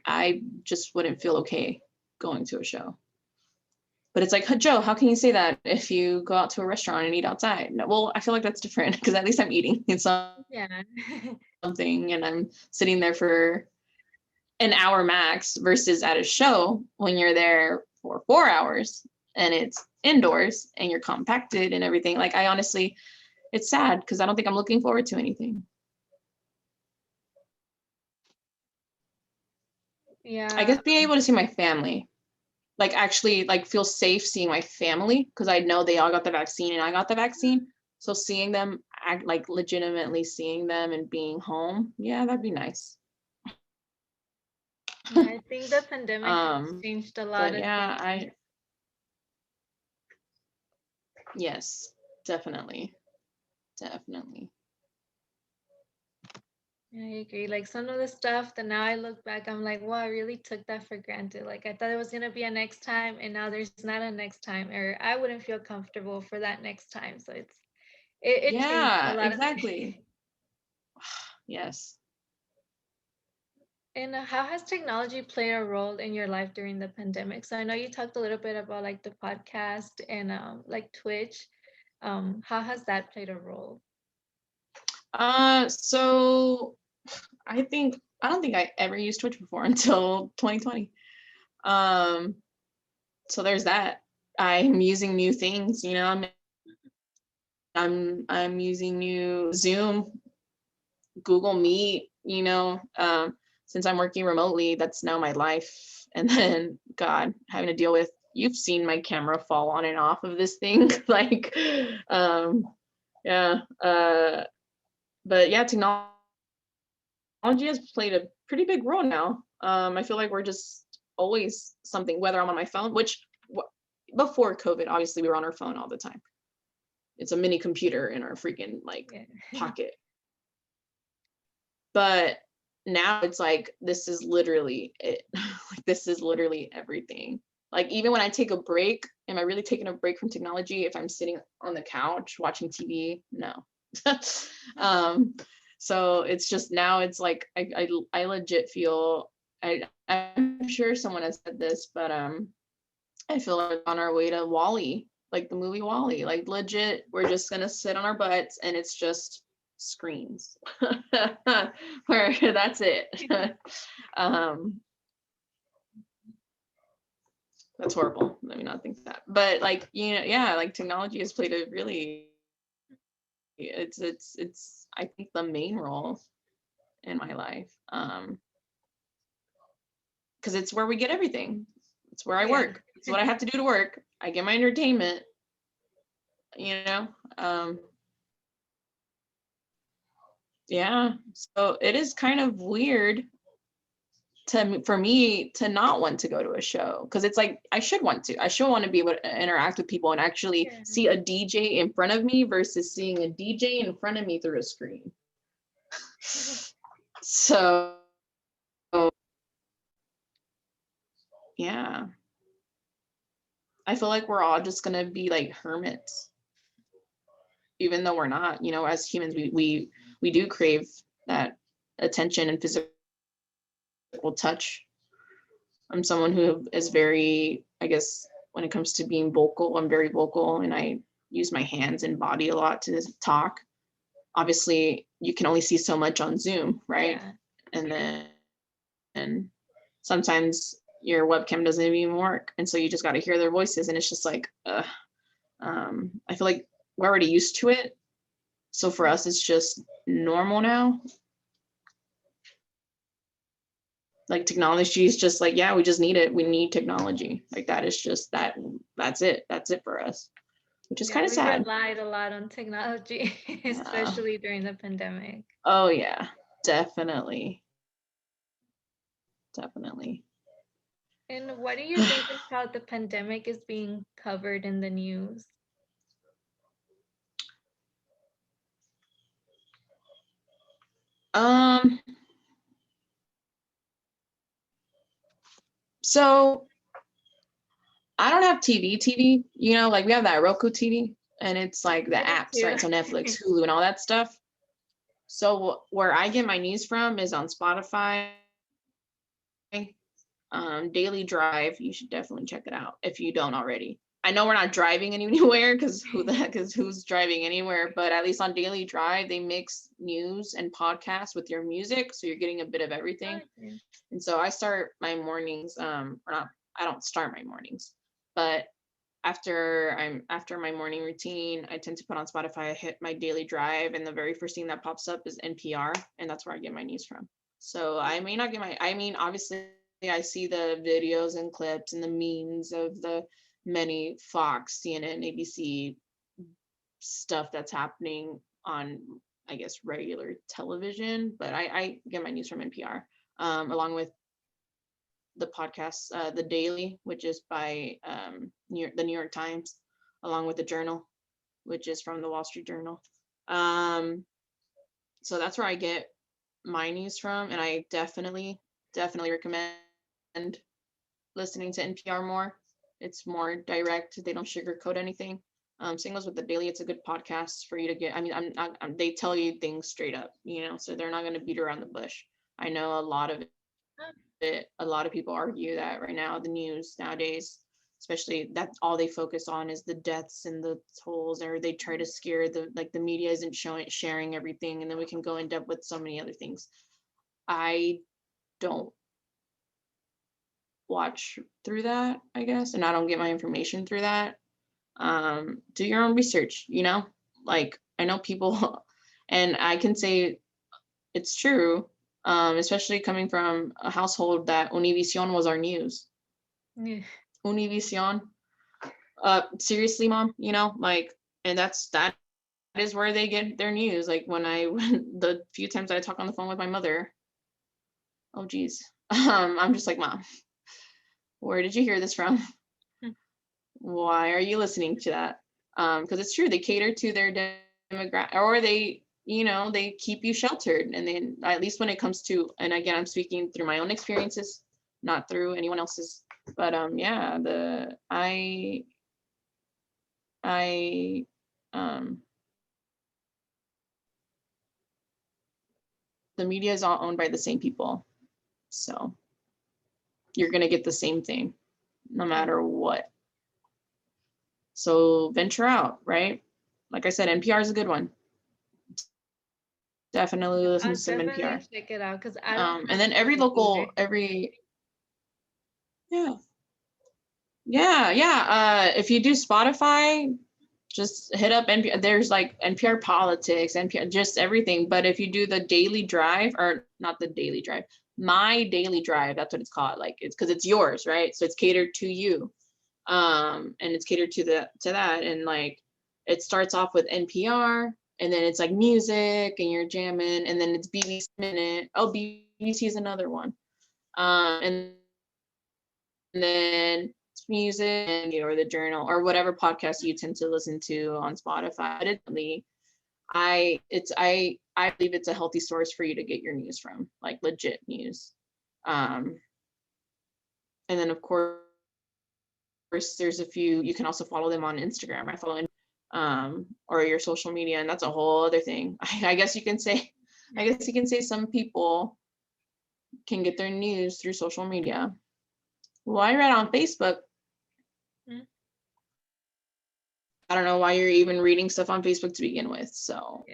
I just wouldn't feel okay going to a show. But it's like, Joe, how can you say that if you go out to a restaurant and eat outside? No, well, I feel like that's different because at least I'm eating in Yeah. something and I'm sitting there for an hour max versus at a show when you're there for 4 hours and it's indoors and you're compacted and everything. Like, I honestly, it's sad because I don't think I'm looking forward to anything. I Yeah. guess being able to see my family, like actually like feel safe seeing my family because I know they all got the vaccine and I got the vaccine. So seeing them, act like legitimately seeing them and being home, yeah, that'd be nice. Yeah, I think the pandemic has um, changed a lot but of yeah, things. yes, definitely, definitely. Yeah, I agree. Like some of the stuff that now I look back, I'm like, wow, I really took that for granted. Like I thought it was gonna be a next time, and now there's not a next time, or I wouldn't feel comfortable for that next time. So it changed a Yeah, lot of things. exactly. Yes. And how has technology played a role in your life during the pandemic? So I know you talked a little bit about like the podcast and like Twitch. How has that played a role? So I don't think I ever used Twitch before until 2020. Um, so there's that. I'm using new things, you know, I'm using new Zoom, Google Meet, you know, since I'm working remotely, that's now my life. And then God, having to deal with, you've seen my camera fall on and off of this thing. Like, yeah. But yeah, technology has played a pretty big role now. I feel like we're just always something, whether I'm on my phone, which before COVID, obviously we were on our phone all the time. It's a mini computer in our freaking like Yeah. pocket. But now it's like this is literally it. Like this is literally everything. Like even when I take a break, am I really taking a break from technology if I'm sitting on the couch watching TV? No, So it's just now it's like I legit feel I'm sure someone has said this, but I feel like on our way to Wall-E, like the movie Wall-E, like legit, we're just gonna sit on our butts and it's just screens. Where that's it. um that's horrible. Let me not think that. But like, yeah, like technology has played a really it's I think the main role in my life. Because it's where we get everything. It's where I work. It's what I have to do to work. I get my entertainment, you know. Yeah. So it is kind of weird for me to not want to go to a show, because it's like I should want to be able to interact with people and actually see a DJ in front of me versus seeing a DJ in front of me through a screen. So yeah, I feel like we're all just gonna be like hermits, even though we're not. As humans, we do crave that attention and physical touch. I'm someone who is very, I guess, when it comes to being vocal, I'm very vocal, and I use my hands and body a lot to talk. Obviously, you can only see so much on Zoom, right? Yeah. And then sometimes your webcam doesn't even work, and so you just got to hear their voices, and it's just like, I feel like we're already used to it, so for us, it's just normal now. Like technology is just like, yeah, we just need it. We need technology. Like that is just that's it. That's it for us, which is kind of sad. We relied a lot on technology, especially during the pandemic. Oh yeah, definitely. Definitely. And what do you think of how the pandemic is being covered in the news? So I don't have TV, like we have that Roku TV, and it's like the apps, right? So Netflix, Hulu, and all that stuff. So where I get my news from is on Spotify, Daily Drive. You should definitely check it out if you don't already. I know we're not driving anywhere, because who the heck is who's driving anywhere, but at least on Daily Drive, they mix news and podcasts with your music, so you're getting a bit of everything. Okay. And so I start my mornings, or not, I don't start my mornings, but after my morning routine, I tend to put on Spotify, I hit my Daily Drive, and the very first thing that pops up is NPR, and that's where I get my news from. So I may not get obviously I see the videos and clips and the memes of the many Fox, CNN, ABC stuff that's happening on, I guess, regular television, but I get my news from NPR, along with the podcast, The Daily, which is by the New York Times, along with the Journal, which is from the Wall Street Journal. So that's where I get my news from, and I definitely recommend listening to NPR more. It's more direct. They don't sugarcoat anything. Same goes with the Daily. It's a good podcast for you to get. They tell you things straight up, so they're not going to beat around the bush. I know a lot of people argue that right now, the news nowadays, especially, that all they focus on is the deaths and the tolls, or they try to scare the media isn't sharing everything, and then we can go in depth with so many other things. I don't watch through that, I guess, and I don't get my information through that. Do your own research, like I know people and I can say it's true, especially coming from a household that Univision was our news. Yeah. Univision. Seriously, Mom, and that is where they get their news. Like when the few times I talk on the phone with my mother, oh geez, I'm just like, Mom, where did you hear this from? Why are you listening to that? Because it's true, they cater to their demographic, or they keep you sheltered. And then, at least when it comes to, and again, I'm speaking through my own experiences, not through anyone else's, but yeah, I the media is all owned by the same people. So you're going to get the same thing no matter what. So venture out, right? Like I said, NPR is a good one. Definitely listen I'll to some definitely NPR. check it out because I don't And have then every cable local, either. yeah. If you do Spotify, just hit up NPR. There's like NPR politics, NPR, just everything. But if you do the daily drive, or not the daily drive, my daily drive, that's what it's called. Like it's because it's yours, right? So it's catered to you. And it's catered to that. And like it starts off with NPR, and then it's like music and you're jamming, and then it's BBC Minute. Oh, BBC is another one. And then it's music and or the journal or whatever podcast you tend to listen to on Spotify. But I believe it's a healthy source for you to get your news from, like legit news. And then of course there's a few, you can also follow them on Instagram. I follow or your social media, and that's a whole other thing. I guess you can say some people can get their news through social media. Well, I read on Facebook. I don't know why you're even reading stuff on Facebook to begin with. So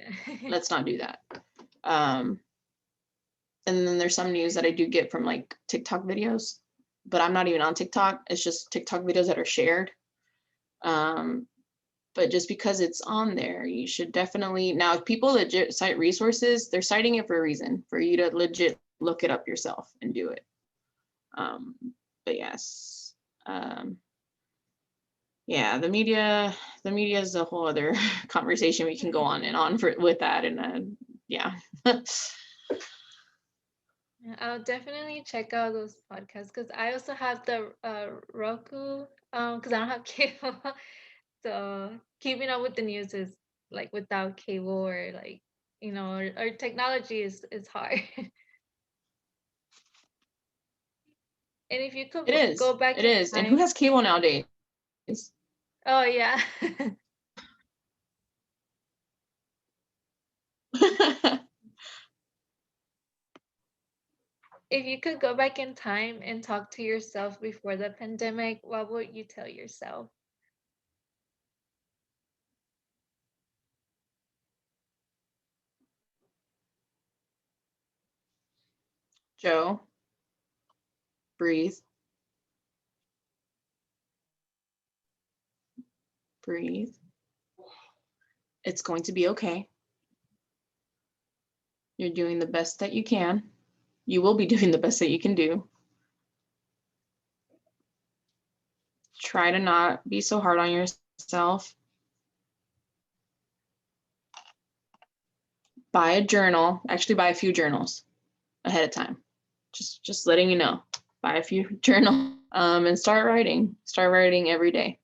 let's not do that. And then there's some news that I do get from like TikTok videos, but I'm not even on TikTok. It's just TikTok videos that are shared. But just because it's on there, you should definitely, now if people legit cite resources, they're citing it for a reason, for you to legit look it up yourself and do it. But yes. Yeah, the media is a whole other conversation we can go on and on with that. And yeah. I'll definitely check out those podcasts because I also have the Roku because I don't have cable. So keeping up with the news is like without cable or like, or technology is hard. And if you could go back It in is. And who time. has cable nowadays? Oh yeah. If you could go back in time and talk to yourself before the pandemic, what would you tell yourself? Joe, breathe. Breathe. It's going to be okay. You're doing the best that you can. You will be doing the best that you can do. Try to not be so hard on yourself. Buy a journal. Actually, buy a few journals ahead of time. Just letting you know. Buy a few journals and start writing. Start writing every day.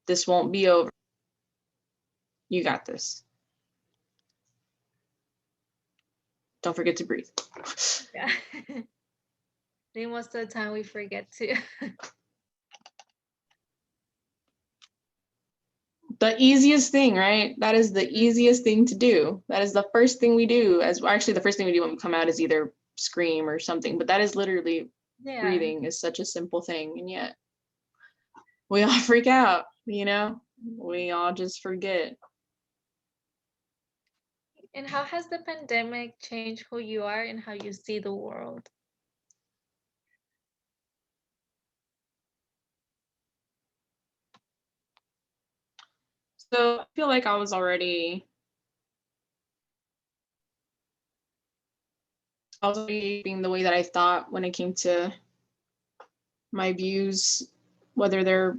This won't be over. You got this. Don't forget to breathe. Yeah. I think most of the time we forget to. The easiest thing, right? That is the easiest thing to do. That is the first thing we do. Actually, the first thing we do when we come out is either scream or something, but that is literally breathing is such a simple thing. And yet we all freak out, we all just forget. And how has the pandemic changed who you are and how you see the world? So I feel like I was already being the way that I thought when it came to my views, whether they're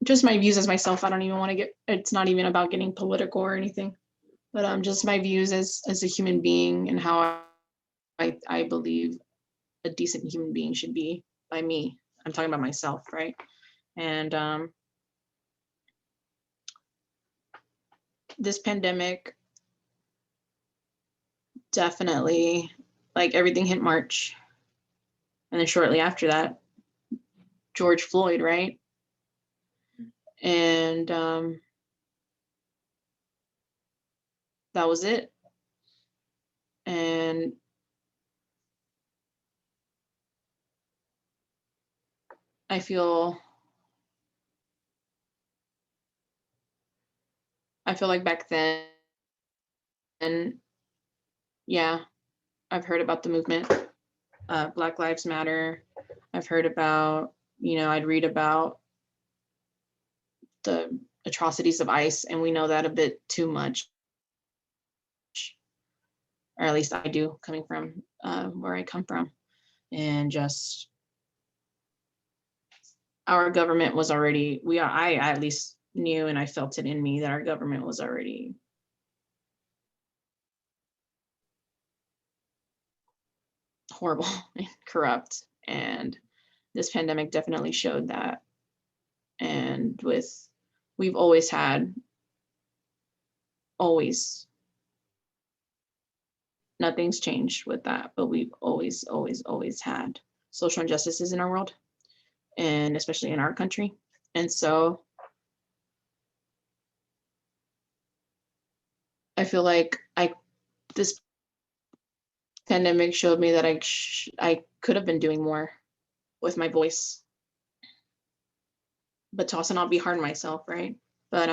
just my views as myself. I don't even want to it's not even about getting political or anything, but just my views as a human being and how I believe a decent human being should be by me. I'm talking about myself, right? And this pandemic definitely, like everything hit March. And then shortly after that, George Floyd, right? And that was it. And I feel like back then, and yeah, I've heard about the movement, Black Lives Matter. I've heard about, I'd read about the atrocities of ICE, and we know that a bit too much, or at least I do, coming from where I come from. And just our government was already, I at least knew, and I felt it in me, that our government was already horrible and corrupt. And this pandemic definitely showed that. And we've always had, nothing's changed with that, but we've always had social injustices in our world, and especially in our country. And so I feel like this pandemic showed me that I could have been doing more with my voice, but to also not be hard on myself, right? But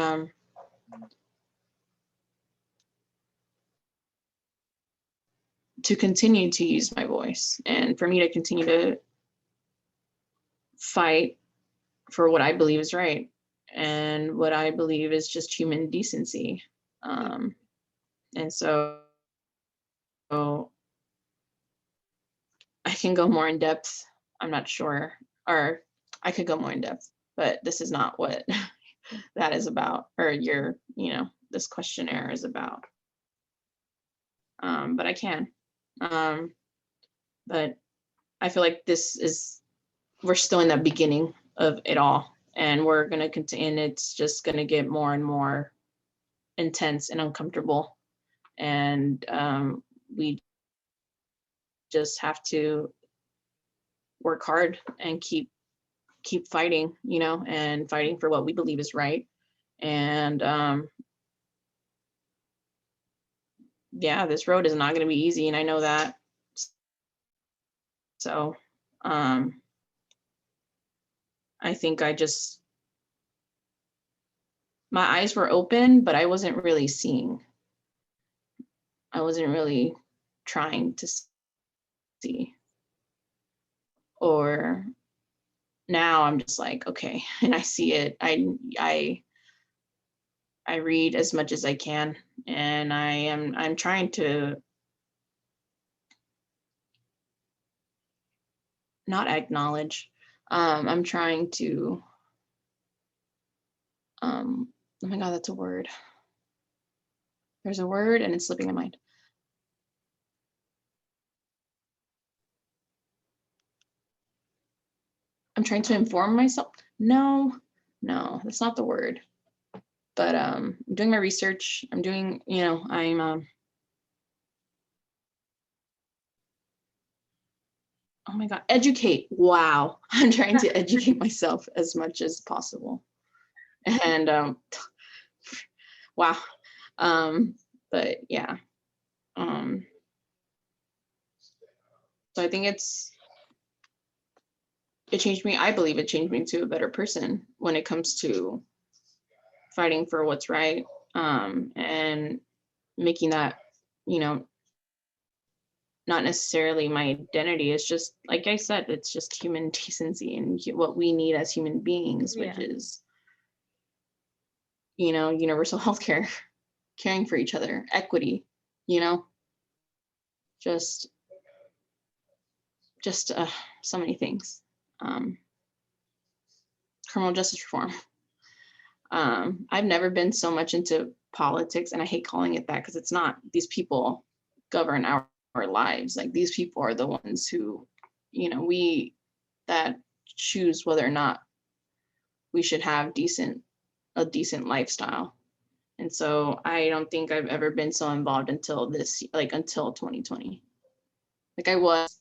to continue to use my voice, and for me to continue to fight for what I believe is right, and what I believe is just human decency. And so I can go more in depth. I'm not sure, or I could go more in depth, but this is not what that is about, or this questionnaire is about. But I can. But I feel like we're still in the beginning of it all, and we're going to continue, and it's just going to get more and more intense and uncomfortable. And we just have to work hard and keep fighting, and fighting for what we believe is right. And yeah, this road is not going to be easy, and I know that. So I think my eyes were open, but I wasn't really seeing. I wasn't really trying to see. Or now I'm just like, okay, and I see it. I read as much as I can, and I'm trying to not acknowledge. I'm trying to oh my God, that's a word. There's a word and it's slipping my mind. I'm trying to inform myself. No, that's not the word. But I'm doing my research. I'm doing, I'm oh my God, educate. Wow. I'm trying to educate myself as much as possible. And wow. But yeah. So I think it changed me. I believe it changed me to a better person when it comes to fighting for what's right, and making that, not necessarily my identity. It's just, like I said, it's just human decency and what we need as human beings, which is, universal healthcare, caring for each other, equity, just so many things. Criminal justice reform. I've never been so much into politics, and I hate calling it that because it's not. These people govern our lives. Like, these people are the ones who, we that choose whether or not we should have a decent lifestyle. And so I don't think I've ever been so involved until 2020. Like, I was,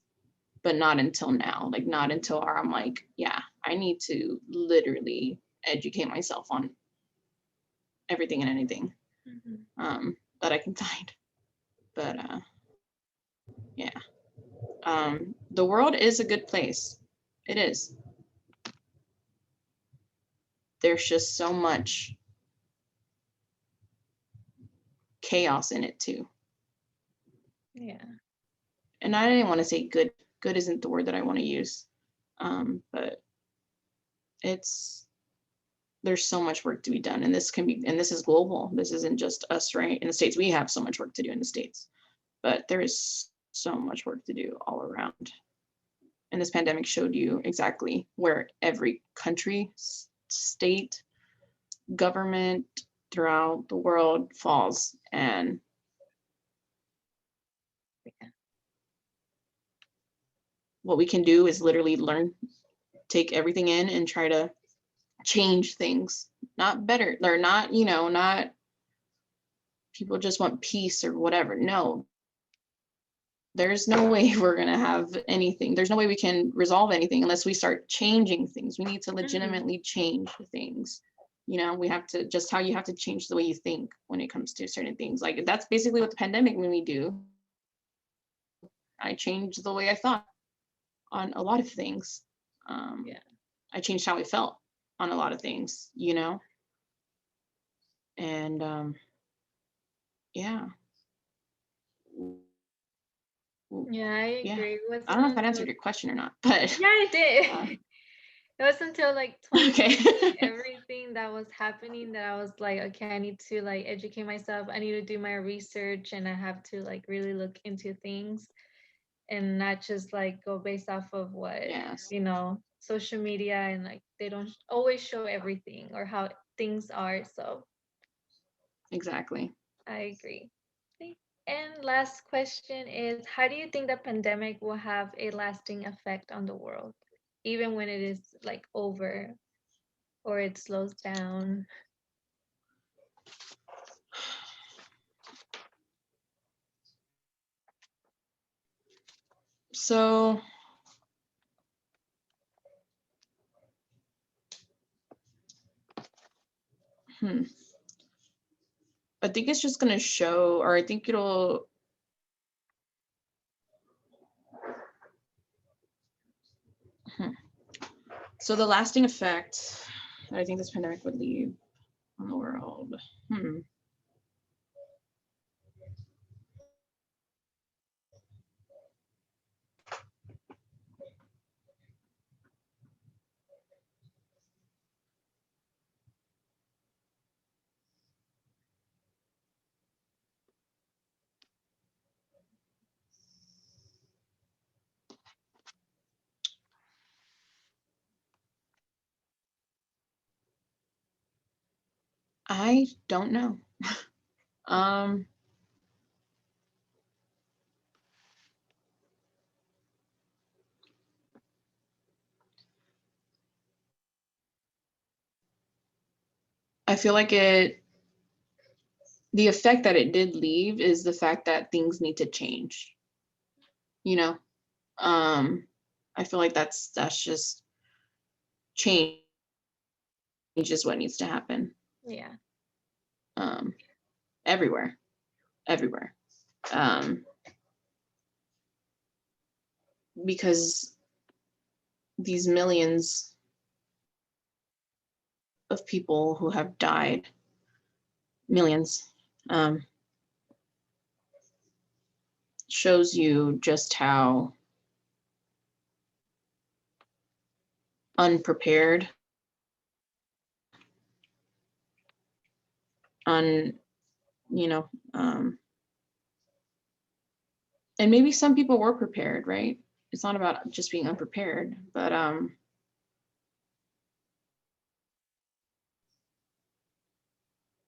but not until now. Like, not until I'm like, yeah, I need to literally educate myself on everything and anything that that I can find. But yeah, the world is a good place. It is. There's just so much chaos in it too. Yeah. And I didn't want to say good. Good isn't the word that I want to use. But there's so much work to be done, and this is global. This isn't just us, right? In the States, we have so much work to do in the States, but there is so much work to do all around. And this pandemic showed you exactly where every country, state, government throughout the world falls. And what we can do is literally learn, take everything in and try to change things. Not better, or not, not people just want peace or whatever. No, there's no way we're going to have anything. There's no way we can resolve anything unless we start changing things. We need to legitimately change things. We have to, just how you have to change the way you think when it comes to certain things. Like, that's basically what the pandemic made me do. I changed the way I thought on a lot of things. Yeah. I changed how I felt on a lot of things, and yeah. Yeah, I Yeah. agree. I don't know if that answered your question or not, but Yeah, it did. It was until like 2020, okay. everything that was happening, that I was like, okay, I need to like educate myself. I need to do my research, and I have to like really look into things and not just like go based off of what, Yes, social media, and like they don't always show everything or how things are. So exactly. I agree. Okay. And last question is, how do you think the pandemic will have a lasting effect on the world, even when it is like over or it slows down? So I think it's just going to show, or I think it'll, so the lasting effect that I think this pandemic would leave on the world. I don't know. I feel like the effect that it did leave is the fact that things need to change. I feel like that's just change is what needs to happen. Yeah. Everywhere. Because these millions of people who have died, millions, shows you just how unprepared, and maybe some people were prepared, right? It's not about just being unprepared, but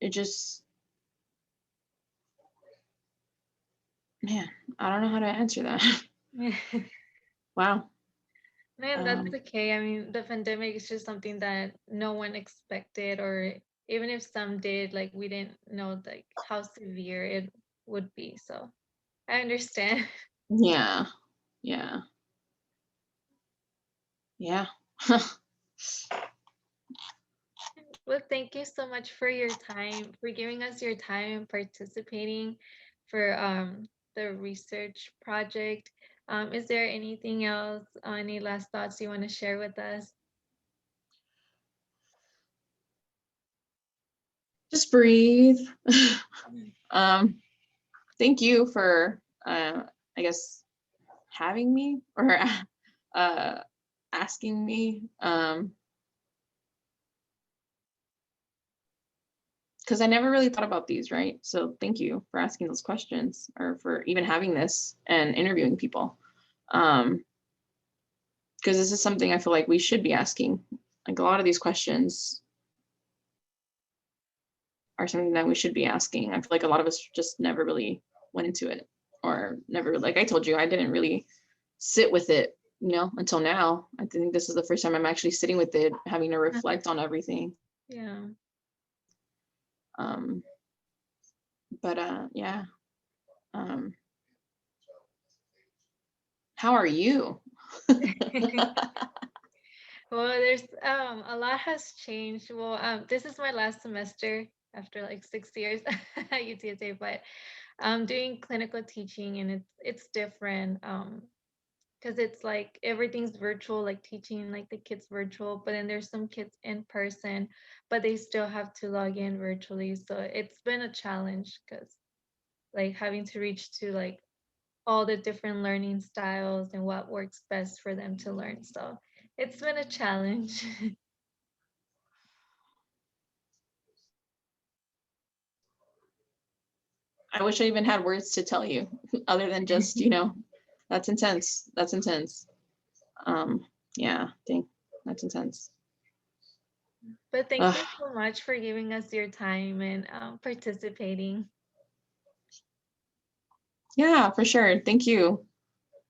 it just, man, I don't know how to answer that. Wow. Man, that's okay. I mean, the pandemic is just something that no one expected, or even if some did, like we didn't know like how severe it would be. So I understand. Yeah. Well, thank you so much for your time, for giving us your time and participating for the research project. Is there anything else, any last thoughts you want to share with us? Just breathe. Thank you for, I guess, having me or asking me. Because I never really thought about these, right? So thank you for asking those questions or for even having this and interviewing people. Because this is something I feel like we should be asking. Like a lot of these questions are something that we should be asking. I feel like a lot of us just never really went into it or never, like I told you, I didn't really sit with it, until now. I think this is the first time I'm actually sitting with it, having to reflect on everything. Yeah. But yeah. How are you? Well, there's a lot has changed. Well, this is my last semester after like 6 years at UTSA, but I'm doing clinical teaching and it's different. Because it's like everything's virtual, like teaching like the kids virtual, but then there's some kids in person, but they still have to log in virtually. So it's been a challenge because like having to reach to like all the different learning styles and what works best for them to learn. So it's been a challenge. I wish I even had words to tell you other than just, that's intense. That's intense. Yeah, I think that's intense. But thank you so much for giving us your time and participating. Yeah, for sure. Thank you.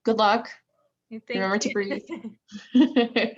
Good luck. Thank Remember to you. breathe.